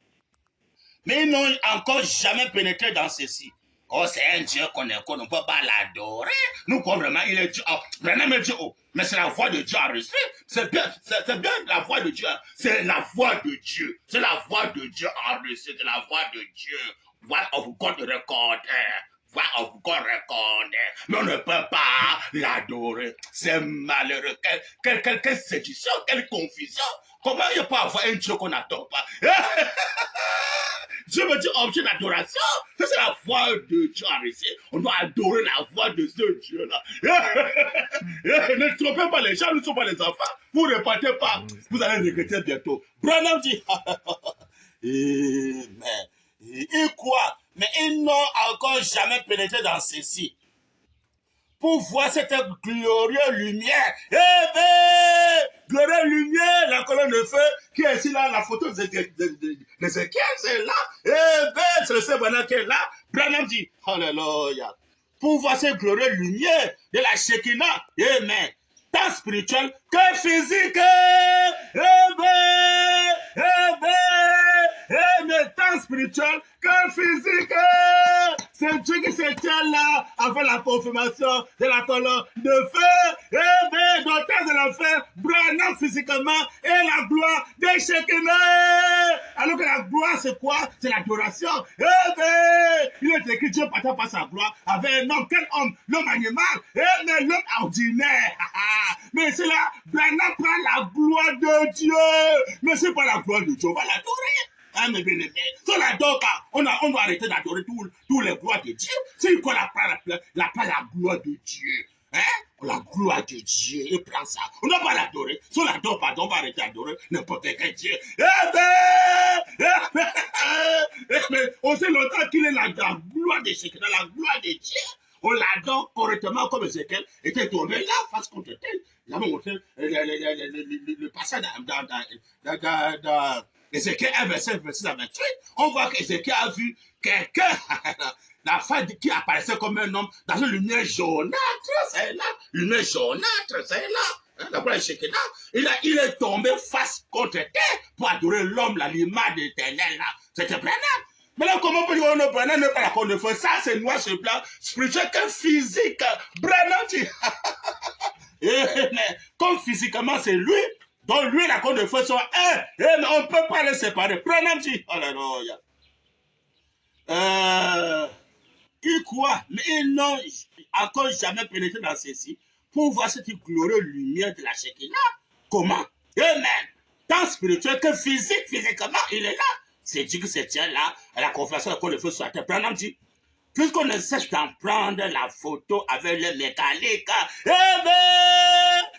Mais ils n'ont encore jamais pénétré dans ceci. Oh, c'est un Dieu qu'on ne peut pas l'adorer. Nous, comme vraiment, il est Dieu. Oh, vraiment, Dieu. Oh, mais c'est la voix de Dieu enregistrée. C'est bien la voix de Dieu. C'est la voix de Dieu. C'est la voix de Dieu enregistrée. C'est la voix de Dieu. Voix of God recorded. Voix of God recorded. Mais on ne peut pas l'adorer. C'est malheureux. Quelle séduction, quelle confusion. Comment il peut avoir un Dieu qu'on n'adore pas? Dieu me dit objet d'adoration. C'est la voix de Dieu enregistrée. On doit adorer la voix de ce Dieu-là. Ne trompez pas les gens, nous ne sommes pas les enfants. Vous ne répétez pas. Vous allez regretter bientôt. Branham dit, Amen. Ils croient, mais ils n'ont encore jamais pénétré dans ceci. Pour voir cette glorieuse lumière. Glorieuse lumière, la colonne de feu, qui est ici là, la photo d'Ézéchiel, c'est là. C'est le Saint Branham qui est là. Branham dit, Alléluia. pour voir cette glorieuse lumière de la Shekinah. Amen. Tant spirituel que physique. Amen. Tant spirituel que physique. C'est Dieu qui se tient là avant la confirmation de la colonne de feu. Amen. Dans le temps de l'enfer, Branham physiquement et la gloire de Shekinah. Alors que la gloire, c'est quoi? C'est l'adoration. Amen. Il est écrit, Dieu partage par sa gloire avec un homme. Quel homme? L'homme animal. Amen. L'homme ordinaire. Mais c'est là, Branham prend la gloire de Dieu. Mais c'est pas la gloire de Dieu. On va l'adorer. Ah, mais bien aimé. Si on l'adore pas, on doit arrêter d'adorer tous les gloires de Dieu. Si on prend la gloire de Dieu. Hein? La gloire de Dieu, il prend ça. On ne doit pas l'adorer. Si on l'adore pas, on va arrêter d'adorer n'importe quel Dieu. On sait longtemps qu'il est la gloire de Shekinah, la gloire de Dieu. On l'adore correctement comme Ézéchiel était tombé là face contre elle. Nous avons montré le passage dans Ézéchiel 1, verset 26 à 28. On voit qu'Ézéchiel a vu quelqu'un, la femme qui apparaissait comme un homme dans une lumière jaunâtre, c'est là. Lumière jaunâtre, c'est là. D'après le Shekinah, il est tombé face contre terre pour adorer l'homme, l'image de l'éternel là. C'était Branham. Mais là, comment on peut dire que non, Branham n'est pas la côte de feu? Ça, c'est noir sur blanc, spirituel que physique. Branham dit. Comme physiquement, c'est lui, donc lui et la côte de feu sont un. Mais on ne peut pas les séparer. Branham dit. Alléluia. Ils croient, mais ils n'ont encore jamais pénétré dans ceci pour voir cette glorieuse lumière de la Shekinah. Comment? Eux-mêmes, tant spirituel que physiquement, il est là. C'est Dieu qui se tient là, à la confession de la côte de feu sur la terre. Branham dit, puisqu'on ne cesse d'en prendre la photo avec le mécanique,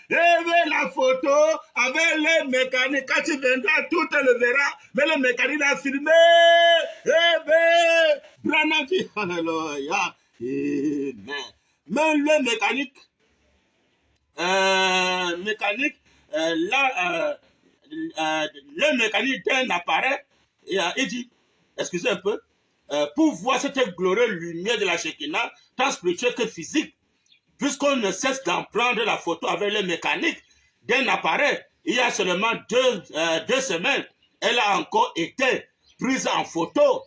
la photo avec le mécanique, quand tu viendras, tout le verra, mais le mécanique a filmé. Branham dit, alléluia, mais le mécanique, le mécanique d'un appareil, il dit, excusez un peu, pour voir cette glorieuse lumière de la Shekinah, tant spirituelle que physique, puisqu'on ne cesse d'en prendre la photo avec le mécanique d'un appareil, il y a seulement 2 semaines, elle a encore été prise en photo.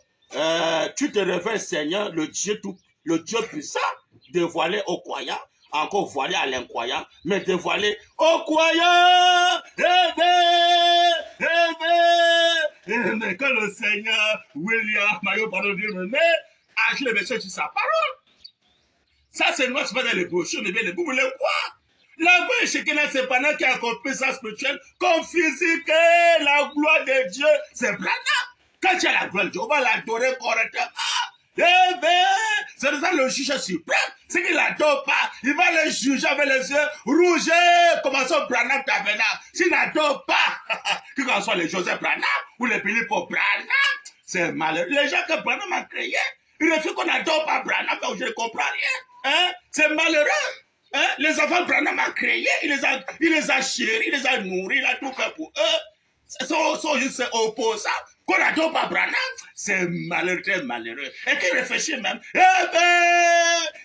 Tu te révèles, Seigneur, le Dieu puissant, dévoilé aux croyants, encore voilé à l'incroyant, mais dévoilé aux croyants. Mais quand le Seigneur William Mayo, pardon, mais a le message sur sa parole. Ça, c'est moi, c'est pas dans les brochures, mais bien, vous voulez quoi? La gloire Shekinah, c'est pendant qui a accompli ça spirituel, comme physique, la gloire de Dieu, c'est Branham. Quand tu as la gloire de Dieu, on va l'adorer correctement. C'est ça le juge suprême. C'est qu'il n'adore pas. Il va le juger avec les yeux rouges. Comment ça, Branham Tabernacle? S'il n'adore pas, que ce soit les Joseph Branham ou les Philippe Branham, c'est malheureux. Les gens que Branham a créés, il refuse qu'on n'adore pas Branham, mais je ne comprends rien. Hein? C'est malheureux. Hein? Les enfants Branham a créés, il les a chéris, il les a nourris, il a tout fait pour eux. Ils sont juste opposants. Qu'on n'adore pas Branham, c'est malheureux, très malheureux. Et qu'il réfléchit même,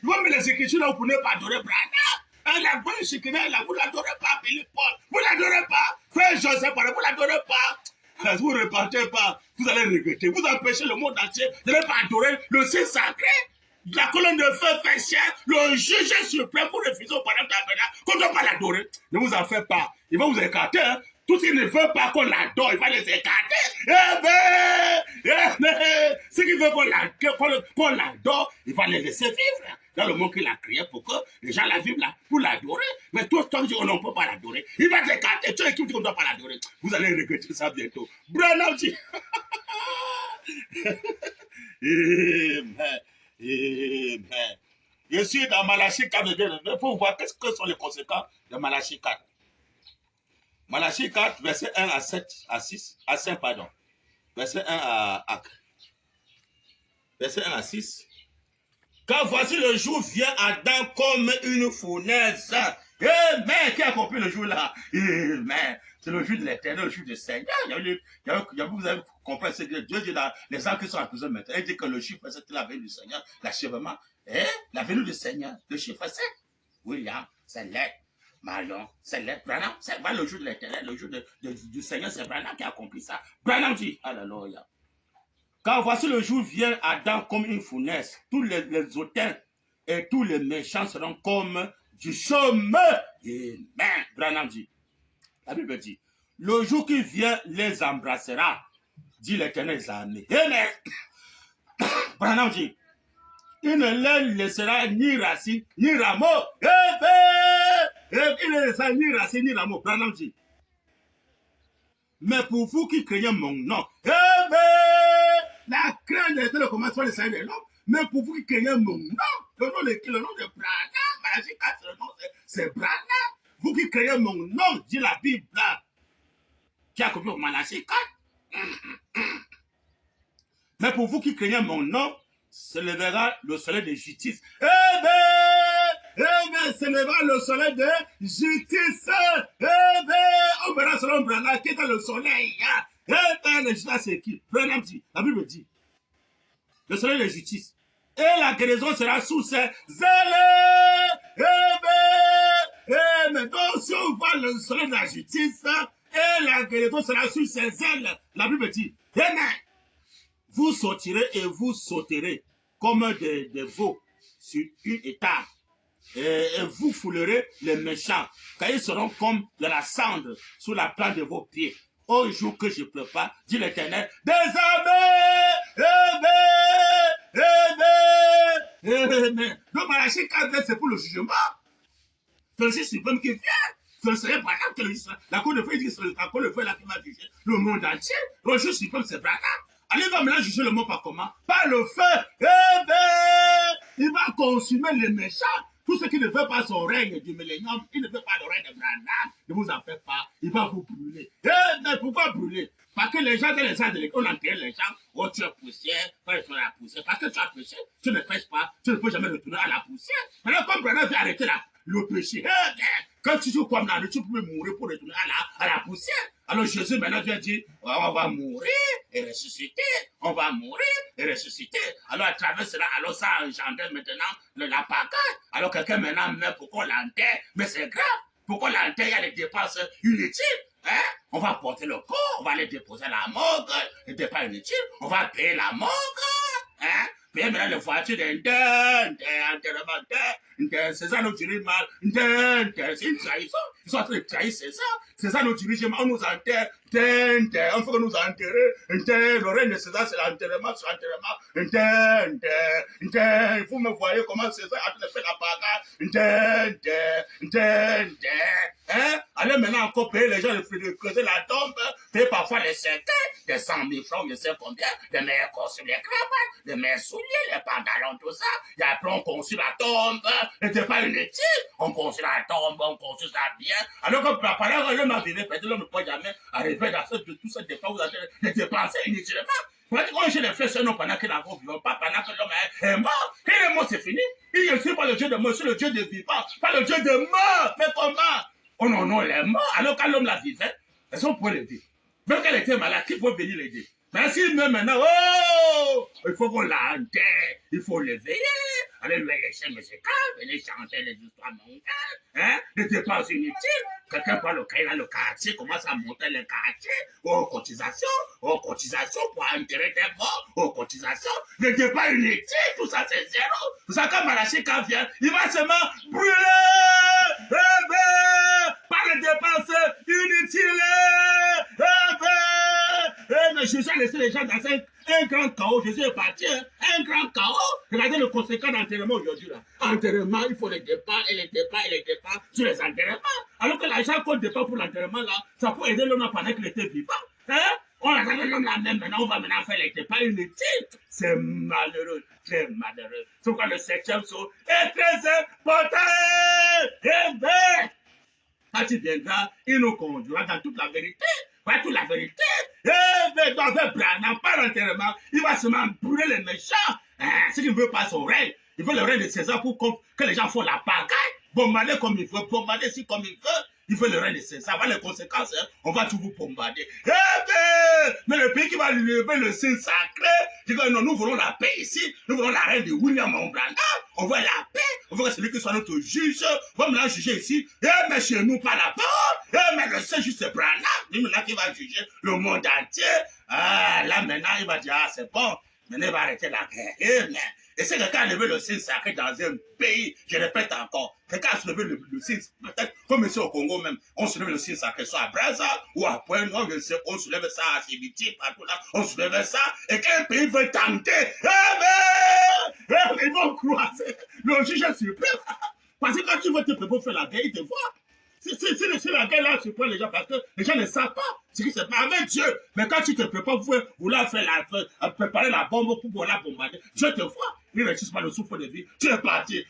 vous mettez les écritures là, vous ne pouvez pas adorer Branham. Hein, la bonne Shekinah là, vous ne l'adorez pas, Philippe Paul, vous ne l'adorez pas. Frère Joseph, vous ne l'adorez pas. Vous ne repartez pas, vous allez regretter. Vous empêchez le monde entier de ne pas adorer le Saint sacré. La colonne de feu fait cher, le juge suprême pour refuser au Branham Tabernacle, qu'on ne doit pas l'adorer. Ne vous en faites pas. Il va vous écarter, hein. Tout ce qui ne veut pas qu'on l'adore, il va les écarter. Ce qui veut qu'on l'adore, il va les laisser vivre dans le monde qu'il a créé pour que les gens la vivent là, pour l'adorer. Mais tout le temps, on ne peut pas l'adorer. Il va t'écarter, tu es qui ne doit pas l'adorer. Vous allez regretter ça bientôt. Branham dit. Amen. Amen. Je suis dans Malachie 4, pour voir qu'est-ce que sont les conséquences de Malachie 4. Malachie 4, verset 1 à 7, à 6, à 5, pardon. Verset 1 à verset 1 à 6. Car voici le jour vient à Adam comme une fournaise, Amen. Qui a compris le jour là? Amen. C'est le jour de l'éternel, le jour du Seigneur. Vous avez compris ce que Dieu dit là, les gens qui sont en prison maintenant. Il dit que le chiffre, c'est la venue du Seigneur, l'achèvement. La venue du Seigneur, le chiffre, c'est William, c'est l'aide. Marion, c'est l'aide. Branham, c'est le jour de l'éternel, le jour du Seigneur, c'est Branham qui a accompli ça. Branham dit, alléluia. Quand voici le jour vient à Adam comme une fournaise, tous les hautains et tous les méchants seront comme du chômeur. Amen. Branham dit. La Bible dit, le jour qui vient les embrassera, dit l'Éternel des armées. Amen. Branham dit, il ne les laissera ni racine, ni rameau. Il ne laissera ni racine, ni rameau. Branham dit, mais pour vous qui craignez mon nom, la crainte était le commencement de Seigneur de l'homme, mais pour vous qui craignez mon nom, le nom de Branham, c'est Branham. Vous qui créez mon nom, dit la Bible, qui a copié au Malachi 4. Mais pour vous qui craignez mon nom, se lèvera le soleil de justice. Se lèvera le soleil de justice. On verra selon Branham qui est dans le soleil. Le justice, c'est qui? Branham dit, la Bible dit, le soleil de justice. Et la guérison sera sous ses ailes. Mais donc, si on voit le soleil de la justice, et la guérison sera sous ses ailes, la Bible dit, amen. Vous sortirez et vous sauterez comme des veaux sur une étable. Et vous foulerez les méchants, car ils seront comme de la cendre sous la plante de vos pieds. Au jour que je prépare, dit l'Éternel, des armées. Amen. Donc, Malachi 4, c'est pour le jugement. C'est le juge suprême qui vient. Ce serait Branham que le juge. La cour de feu dit que c'est la cour de feu là qui va juger le monde entier. Le juge suprême, c'est Branham. Allez, va maintenant juger le monde par comment? Par le feu. Il va consumer les méchants. Tout ce qui ne fait pas son règne du millénium, qui ne fait pas le règne de Branham, ne vous en faites pas. Il va vous brûler. Mais pourquoi brûler? Parce que les gens dans les ans de l'école, on enterre les gens. Oh, tu es poussière, tu es la poussière. Parce que tu as péché, tu ne pêches pas, tu ne peux jamais retourner à la poussière. Maintenant, comme Branham veut arrêter le péché, quand tu joues comme là, tu peux mourir pour retourner à la poussière. Alors Jésus maintenant vient dire, on va mourir et ressusciter. On va mourir et ressusciter. Alors à travers cela, alors ça engendre maintenant la pagaille. Alors quelqu'un maintenant meurt pour qu'on l'enterre, mais c'est grave. Pour qu'on l'enterre, il y a des dépenses inutiles. On va porter le corps, on va aller déposer à la morgue, les dépenses inutiles, on va payer la morgue. Payer maintenant les voitures d'enterrement, c'est ça nous dirige mal, c'est une trahison. Ils sont en train de trahir César. César nous dirige mal, on nous enterre, on faut que nous enterrer, le règne de César c'est l'enterrement sur enterrement, vous me voyez comment César a fait la bagarre, allez maintenant encore payer les gens de creuser la tombe, payer parfois les cercueils, des 100 000 francs, je sais combien, les meilleurs costumes, les cravates, les meilleurs souliers, les pantalons, tout ça, et après on construit la tombe, n'était pas inutile, on construit la tombe, on construit ça bien, alors que pendant que l'homme a vécu, peut-être l'homme ne peut jamais arriver dans tout ça, vous avez les dépenser inutilement. Quand je les fais seulement pendant que l'homme vivant, pas pendant que l'homme est mort. Et le mot c'est fini. Il ne suis pas le Dieu de mort, c'est le Dieu de vivant, pas le Dieu de mort. Mais comment? Oh non, elle est morte. Alors quand l'homme la vivait, est-ce qu'on peut l'aider? Même qu'elle était malade, qui peut venir l'aider? Mais si même maintenant, il faut qu'on l'enterre, il faut l'éveiller. Allez lui laisser M. K, venez chanter les histoires mondiales, les dépenses inutiles. Quelqu'un prend le cahier dans le quartier, commence à monter le quartier, cotisation pour enterrer des morts, cotisation, les dépenses inutiles, tout ça c'est zéro. Vous savez quand Malachi K vient, il va seulement brûler, par les dépenses inutiles, mais Jésus a laissé les gens dans un grand chaos. Jésus est parti, un grand chaos. Regardez le conséquent d'enterrement aujourd'hui. Enterrement, il faut les départs et les départs sur les enterrements. Alors que l'argent qu'on départ pour l'enterrement, là, ça peut aider l'homme pendant qu'il était vivant. On a regardé l'homme là même, maintenant on va maintenant faire les départs inutiles. C'est malheureux, très malheureux. C'est pourquoi le 7e saut est très important. Quand il viendra, il nous conduira dans toute la vérité. Pas toute la vérité. Mais dans un Branham, pas l'enterrement, il va seulement brûler les méchants. S'il ne veut pas son règne, il veut le règne de César pour que les gens font la pagaille. bombarder comme il veut, bombarder ici comme il veut le rendre, ça va les conséquences, hein, on va tout vous bombarder. Eh ben, mais le pays qui va lever le signe sacré, dit que non, nous voulons la paix ici, nous voulons la reine de William Branham, on veut la paix, on veut que celui qui soit notre juge, va me la juger ici, eh mais chez nous pas là-bas, eh mais le seul juge c'est Branham, lui maintenant qui va juger le monde entier, ah là maintenant il va dire, ah c'est bon, maintenant il va arrêter la guerre, eh mais. Et c'est quelqu'un a levé le signe sacré dans un pays, je répète encore, quelqu'un a soulevé le signe, peut-être comme ici au Congo même, on soulève le signe sacré, soit à Brazza ou à Point Nord, je sais, on soulève ça à Sibiti, partout là, on soulève ça, et qu'un pays veut tenter, ils vont croiser le juge suprême. Parce que quand tu veux te préparer pour faire la guerre, il te voit. C'est la guerre là, tu prends les gens parce que les gens ne savent pas ce qui se passe avec Dieu. Mais quand tu te prépares pour vouloir préparer la bombe pour la bombarder, Dieu te voit. Il ne réussit pas le souffle de vie. Tu es parti.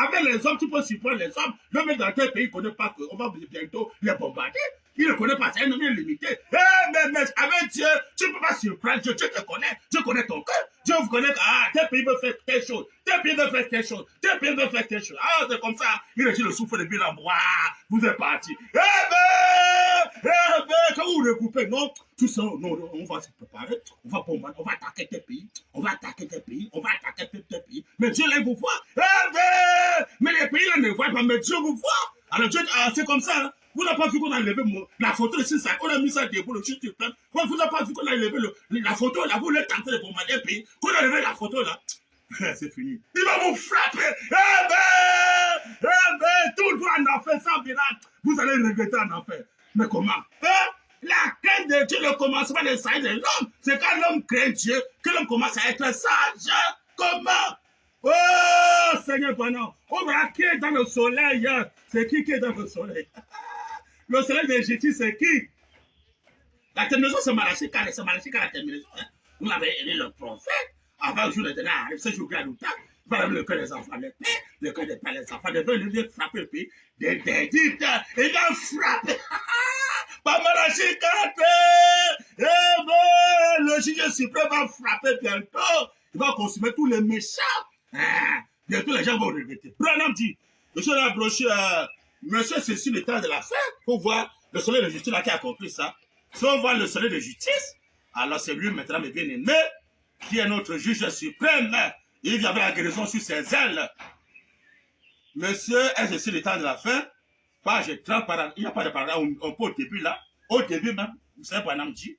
Avec les hommes, tu peux supporter les hommes. Le mec dans tel pays ne connaît pas qu'on va bientôt les bombarder. Il ne connaît pas, c'est un homme limité. Mais avec Dieu, tu ne peux pas surprendre Dieu. Dieu te connaît. Dieu connaît ton cœur. Dieu vous connaît. Ah, tel pays veut faire telle chose. Tel pays veut faire telle chose. Tel pays veut faire telle chose. Ah, c'est comme ça. Il réussit le souffle de vie là. Vous êtes parti. Quand vous recoupez, non, tout ça, non, on va se préparer. On va bombarder. On va attaquer tel pays. On va attaquer tel pays. On va attaquer tel pays. Mais Dieu là, il vous voit. Mais les pays là ne voient pas. Mais Dieu vous voit. Alors Dieu, c'est comme ça. Hein. Vous n'avez pas vu qu'on a levé la photo ici, ça, on a mis ça debout, le chute du peuple. Vous n'avez pas vu qu'on a levé la photo là, vous l'êtes tenté de bombarder un pays, qu'on a levé la photo là. C'est fini. Il va vous frapper. Tout le monde en enfer sans miracle. Vous allez regretter en enfer. Mais comment? La crainte de Dieu, le commencement des saints de l'homme, c'est quand l'homme craint Dieu, que l'homme commence à être sage. Comment? Oh, Seigneur, pardon. On va qui est dans le soleil. C'est qui est dans le soleil? Le soleil de justice, c'est qui? La terminaison, c'est Malachie, car c'est Malachie, car la terminaison. Hein? Vous l'avez aidé le prophète. Avant le jour de l'éternel arrive, ce jour-là, nous tape. Il va le cœur des enfants de paix, le cœur des pères des enfants de paix. Il vient frapper le pays. Il va frapper. Pas Malachie, car le juge suprême va frapper bientôt. Il va consommer tous les méchants. Bientôt, les gens vont regretter. Branham dit, monsieur l'a broché, monsieur, c'est sur le temps de la fin. Pour voir le soleil de justice là qui a compris ça. Si on voit le soleil de justice, alors c'est lui maintenant, mes bien-aimés, qui est notre juge suprême. Il y avait la guérison sur ses ailes. Monsieur, est-ce sur le temps de la fin? Page 30, il n'y a pas de paragraphe, on peut au début là. Au début même, vous savez, Branham dit.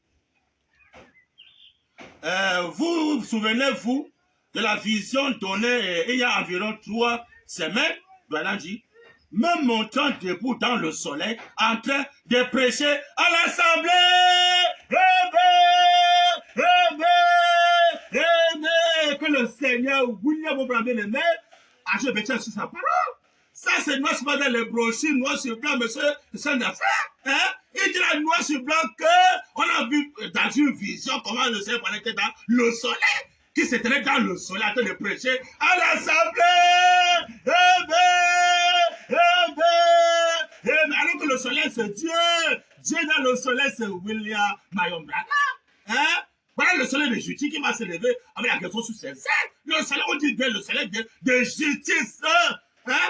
Vous souvenez-vous de la vision donnée il y a environ 3 semaines? Branham dit. Me montant debout dans le soleil, en train de prêcher à l'assemblée. Que le Seigneur William Branham a joué sur sa parole. Ça, c'est noir sur blanc dans les brochures, noir sur blanc, monsieur, c'est un affaire. Hein? Il dit là, noir sur blanc, qu'on a vu dans une vision comment le Seigneur était dans le soleil, qui se tenait dans le soleil en train de prêcher à l'assemblée. Alors que le soleil, c'est Dieu. Dieu dans le soleil, c'est William Marion Branham. Hein? Voilà le soleil de justice qui va se lever avec la question sur ses ailes. Le soleil, on dit bien le soleil de justice. Hein?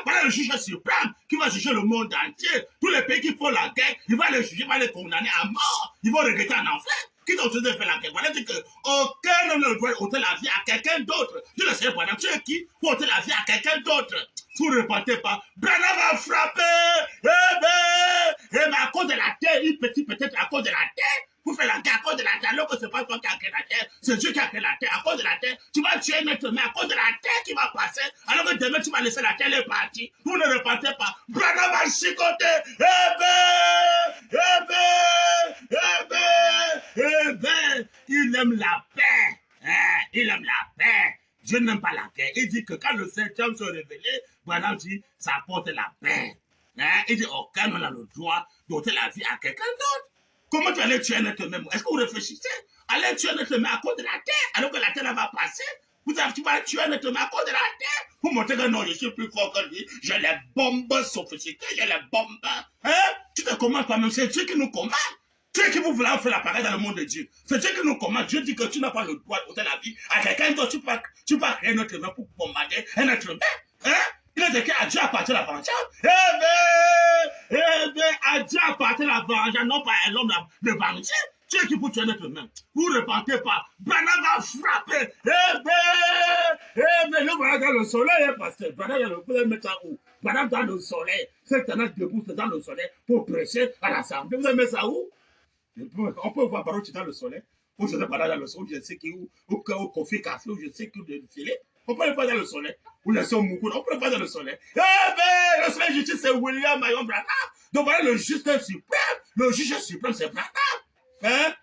Voilà le juge suprême qui va juger le monde entier. Tous les pays qui font la guerre, il va les juger, il va les condamner à mort. Ils vont regretter en enfer. Qui t'a autorisé de faire la guerre? Voilà, dit qu'aucun homme ne doit ôter la vie à quelqu'un d'autre. Dieu le Seigneur, tu es qui pour ôter la vie à quelqu'un d'autre? Vous ne repartez pas. Branham va frapper. Mais à cause de la terre, il peut-être à cause de la terre. Vous faites la guerre à cause de la terre, alors que ce n'est pas toi qui as créé la terre, c'est Dieu qui a créé la terre. À cause de la terre, tu vas tuer notre main à cause de la terre qui va passer, alors que demain tu vas laisser la terre est partie. Vous ne repartez pas. Branham va chicoter. Il aime la paix. Il aime la paix. Dieu n'aime pas la guerre. Il dit que quand le septième se révélait, Branham dit, ça apporte la paix. Il dit, aucun n'a le droit d'ôter la vie à quelqu'un d'autre. Comment tu allais tuer un être humain? Est-ce que vous réfléchissez? Allez tuer un être humain à cause de la terre, alors que la terre va passer. Tu vas tuer un être humain à cause de la terre. Vous montrez que non, je suis plus fort que lui. J'ai les bombes sophistiquées, j'ai les bombes. Hein? Tu te commandes toi-même, c'est Dieu qui nous commande. Dieu qui vous voulez faire l'appareil dans le monde de Dieu. C'est Dieu qui nous commande. Dieu dit que tu n'as pas le droit d'ôter la vie à quelqu'un d'autre. Tu peux créer un être humain pour bombarder un être humain. Hein? Il a dit qu'à Dieu appartient la vengeance. À Dieu appartient la vengeance, non pas à l'homme de venger. Dieu qui peut tuer notre main. Vous ne repentez pas. Branham va frapper. Le voilà dans le soleil, pasteur. Branham, vous pouvez mettre ça où? Branham dans le soleil. C'est un acte debout dans le soleil pour prêcher à l'assemblée. Vous avez mis ça où? On peut voir Baruch dans le soleil. Ou je sais pas dans le soleil, je sais où Kofi Café, ou je sais où le filet. On peut le voir dans le soleil. Ou le son Moukoul, on peut le voir dans le soleil. Le soleil justice, c'est William Mayon Branham. Donc voilà, le juge suprême, le juge suprême, c'est Branham. Hein?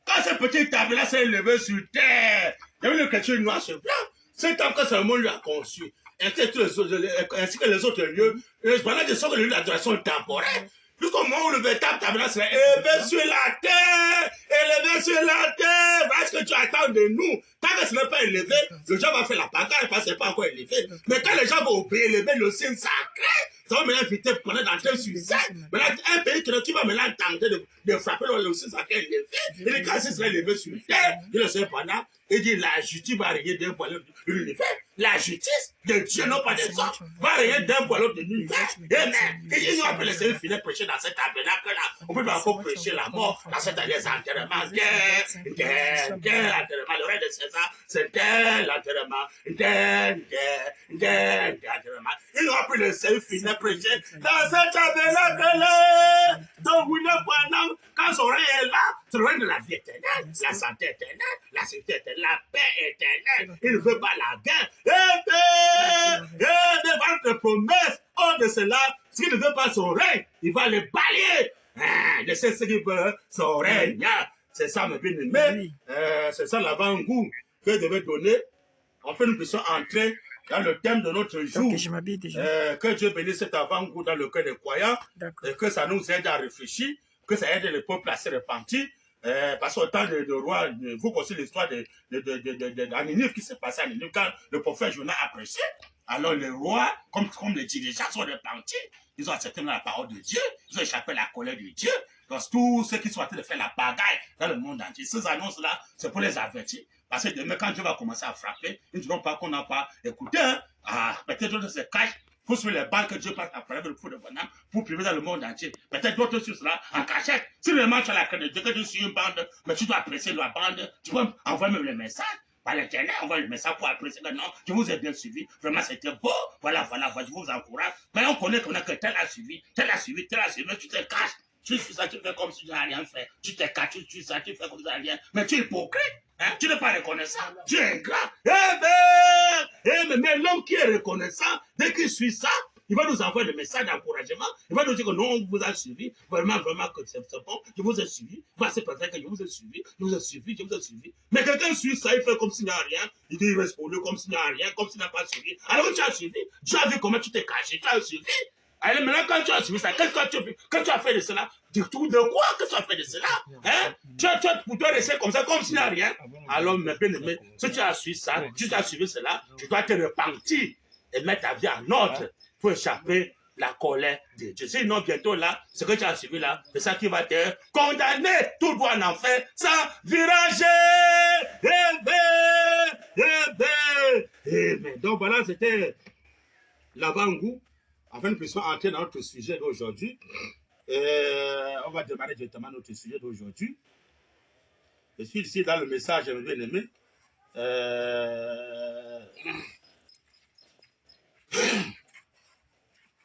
Quand ce petit table-là s'est élevé sur terre, il y avait une question noire sur blanc. C'est tant que ce monde lui a conçu. Ainsi que les autres lieux, pendant que sont les lieux d'adoration temporaire. Jusqu'au moment où le véritable tabernacle sera élevé sur la terre, élevé sur la terre. Voilà ce que tu attends de nous. Tant que ce n'est pas élevé, le gens va faire la bagarre parce que ce n'est pas encore élevé. Mais quand les gens vont élever le signe sacré, ça va maintenant inviter pour dans tel succès. Maintenant, un pays qui va maintenant tenter de frapper le signe sacré élevé. Et les cas, ce sera élevé sur la terre. Il le sait pendant. Il dit la justice va régner d'un point de l'univers. La justice de Dieu, non pas des hommes, va régner d'un point de l'univers. Amen. Et ils ont appelé les finir prêcher dans cet tabernacle-là. On peut pas encore prêcher la mort dans cet alliance enterrement. Guerre, enterrement. Le règne de César, c'est l'enterrement. Enterrement. Ils ont appelé les saints finir prêcher dans cet tabernacle-là. Donc, William Branham, quand son règne est là, c'est le règne de la vie éternelle, la santé éternelle, la sécurité éternelle, la paix éternelle. Il ne veut pas la guerre. Votre promesse, hors de cela, s'il ne veut pas son règne, il va le balayer. Je sais ce qu'il veut, son règne. C'est ça, mes bien-aimés. C'est ça l'avant-goût que je devais donner. Enfin, nous puissions entrer dans le thème de notre jour. Okay, je m'habille déjà. Que Dieu bénisse cet avant-goût dans le cœur des croyants. Et que ça nous aide à réfléchir, que ça aide le peuple à se repentir. Parce qu'au temps de roi, vous connaissez l'histoire d'Aninive qui s'est passé à Ninive quand le prophète Jonas a prêché. Alors les rois, comme les dirigeants sont repentis, ils ont accepté la parole de Dieu, ils ont échappé à la colère de Dieu. Donc tous ceux qui sont en train de faire la bagaille dans le monde entier, ces annonces-là, c'est pour les avertir. Parce que demain, quand Dieu va commencer à frapper, ils ne diront pas qu'on n'a pas écouté. Peut-être d'autres se cachent pour suivre les balles que Dieu passe à travers le feu de Bonham pour priver dans le monde entier. Peut-être d'autres sur cela en cachette. Si vraiment tu as la crainte de Dieu, que tu suis une bande, mais tu dois apprécier la bande, tu peux envoyer même le message. Par l'internet, envoie le message pour apprécier que non, je vous ai bien suivi. Vraiment, c'était beau. Voilà, je vous encourage. Mais on connaît que tel a suivi, tel a suivi, mais tu te caches. Tu fais ça, tu fais comme si tu n'as rien fait. Tu te caches, tu fais ça, tu fais comme si tu n'as rien. Mais tu es hypocrite. Hein? Tu n'es pas reconnaissant. Tu es ingrat. Mais l'homme qui est reconnaissant, dès qu'il suit ça, il va nous envoyer le message d'encouragement. Il va nous dire que non, on vous a suivi. Vraiment que c'est bon. Je vous ai suivi. Voici peut-être que je vous ai suivi. Je vous ai suivi. Mais quelqu'un suit ça, il fait comme s'il n'y a rien. Il dit, il répond comme s'il n'y a rien, comme s'il n'a pas suivi. Alors que tu as suivi, tu as vu comment tu t'es caché, tu as suivi. Alors maintenant, quand tu as suivi ça, qu'est-ce que tu as fait? Quand tu as fait de cela, de quoi que tu as fait de cela? Hein? Tu as rester comme ça, comme s'il n'y a rien. Alors, mes bien-aimés, si tu as suivi ça, tu as suivi cela, tu dois te repentir et mettre ta vie en ordre pour échapper la colère de Dieu. Sinon, bientôt là, ce que tu as suivi là, c'est ça qui va te condamner. Tout doit en enfer sans virager. Donc voilà, c'était l'avant-goût. Afin que nous puissions entrer dans notre sujet d'aujourd'hui. On va démarrer directement notre sujet d'aujourd'hui. Je suis ici dans le message, bien aimé.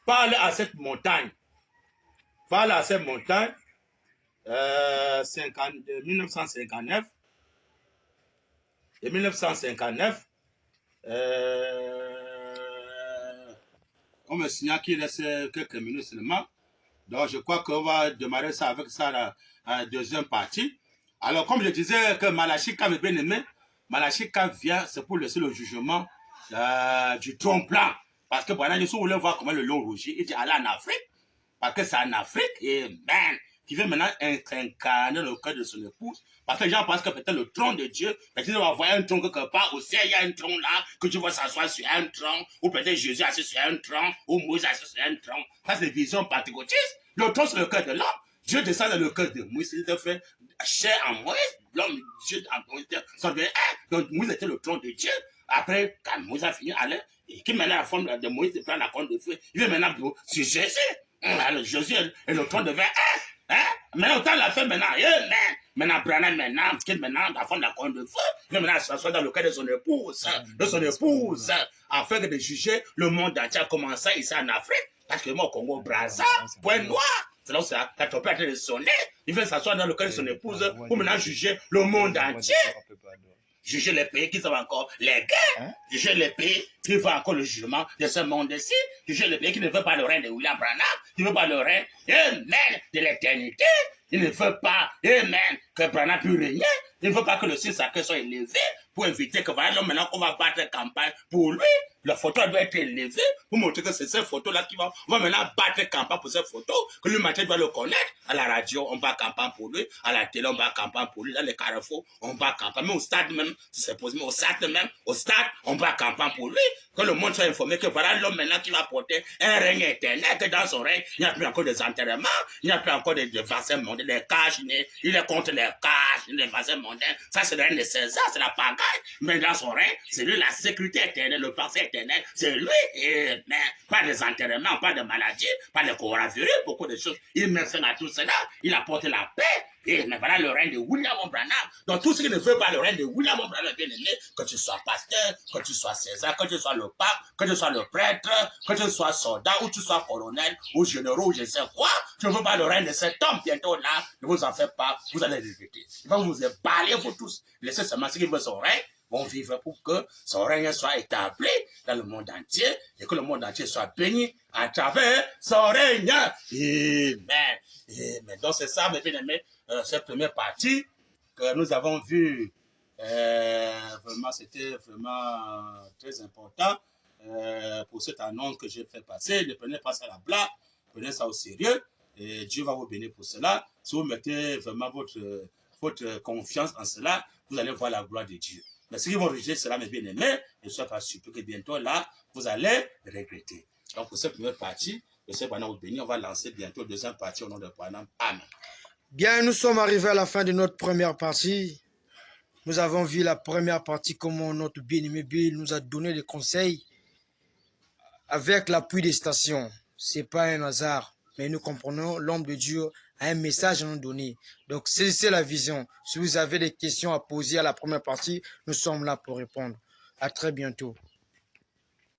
Parle à cette montagne. Parle à cette montagne. 1959. Et 1959. On me signale qu'il reste quelques minutes seulement. Donc, je crois qu'on va démarrer ça avec ça la deuxième partie. Alors, comme je disais que Malachie, quand bien aimé, Malachie, quand vient, c'est pour laisser le jugement du tronc blanc. Parce que, voilà, si vous voulez voir comment le lion rougit, il dit, allez en Afrique. Parce que c'est en Afrique, et qui veut maintenant incarner le cœur de son épouse. Parce que les gens pensent que peut-être le trône de Dieu, peut-être on va voir un tronc quelque part, au ciel il y a un tronc là, que tu vas s'asseoir sur un tronc, ou peut-être Jésus assis sur un tronc, ou Moïse assis sur un tronc. Ça c'est des visions pentecôtistes. Le tronc c'est le cœur de l'homme. Dieu descend dans le cœur de Moïse, il a fait chair en Moïse, l'homme, Dieu en Moïse, ça devient un. Donc Moïse était le trône de Dieu. Après, quand Moïse a fini, allez, et qui maintenant la forme de Moïse prend la corne de feu, il veut maintenant sur Jésus. Alors, Jésus est le trône de verre. Maintenant, autant l'a fait maintenant. Maintenant, Branham, maintenant, qui maintenant la forme de la corne de feu, il veut maintenant s'asseoir dans le cœur de son épouse, afin de juger le monde entier, a commencé ici en Afrique, parce que moi, au Congo, Brazza, point noir. C'est là où ça, quand ton père est en train de sonner, il veut s'asseoir dans le cœur de son épouse pour maintenant juger le monde entier. Juger les pays qui sont encore les guerres, juger les pays qui font encore le jugement de ce monde-ci, juger les pays qui ne veulent pas le règne de William Branham, qui ne veulent pas le règne, de l'éternité. Il ne veut pas, que Branham puisse régner. Il ne veut pas que le Saint sacré soit élevé pour éviter que voilà, maintenant on va battre campagne pour lui. La photo doit être élevée pour montrer que c'est cette photo-là qui va maintenant battre campagne pour cette photo, que lui matin doit le connaître. À la radio, on bat campagne pour lui. À la télé, on bat campagne pour lui. Dans les carrefours, on bat campagne. Mais au stade même, c'est possible, au stade, on bat campagne pour lui. Que le monde soit informé que voilà l'homme maintenant qui va porter un règne éternel, que dans son règne, il n'y a plus encore des enterrements, il n'y a plus encore des vaccins mondains, des cages, il est contre les cages, les vaccins mondains. Ça, c'est le règne de César, c'est la pagaille. Mais dans son règne, c'est lui la sécurité éternelle, le vaccin éternel, c'est lui. Et, mais, pas des enterrements, pas de maladies, pas de coronavirus, beaucoup de choses. Il met fin à tout cela, il apporte la paix. Et mais voilà le règne de William Branham. Donc tout ce qui ne veut pas le règne de William Branham, bien aimé, que tu sois pasteur, que tu sois César, que tu sois le pape, que tu sois le prêtre, que tu sois soldat, ou tu sois colonel, ou général, ou je sais quoi, tu ne veux pas le règne de cet homme bientôt là, ne vous en faites pas, vous allez regretter. Il va vous ébaler, vous tous. Laissez seulement ceux qui veulent son règne, vont vivre pour que son règne soit établi dans le monde entier et que le monde entier soit béni à travers son règne. Amen. Amen. Donc c'est ça, mes bien-aimés, cette première partie que nous avons vue. Vraiment, c'était vraiment très important pour cette annonce que j'ai fait passer. Ne prenez pas ça à la blague, prenez ça au sérieux et Dieu va vous bénir pour cela. Si vous mettez vraiment votre confiance en cela, vous allez voir la gloire de Dieu. Mais ceux qui vont rejeter cela, mes bien-aimés, ne soyez pas surpris que bientôt là, vous allez regretter. Donc pour cette première partie, le Seigneur va nous bénir. On va lancer bientôt la deuxième partie au nom de Branham. Amen. Bien, nous sommes arrivés à la fin de notre première partie. Nous avons vu la première partie, comment notre bien-aimé Bill nous a donné des conseils avec l'appui des stations. Ce n'est pas un hasard, mais nous comprenons, l'homme de Dieu a un message à nous donner. Donc, c'est la vision. Si vous avez des questions à poser à la première partie, nous sommes là pour répondre. À très bientôt.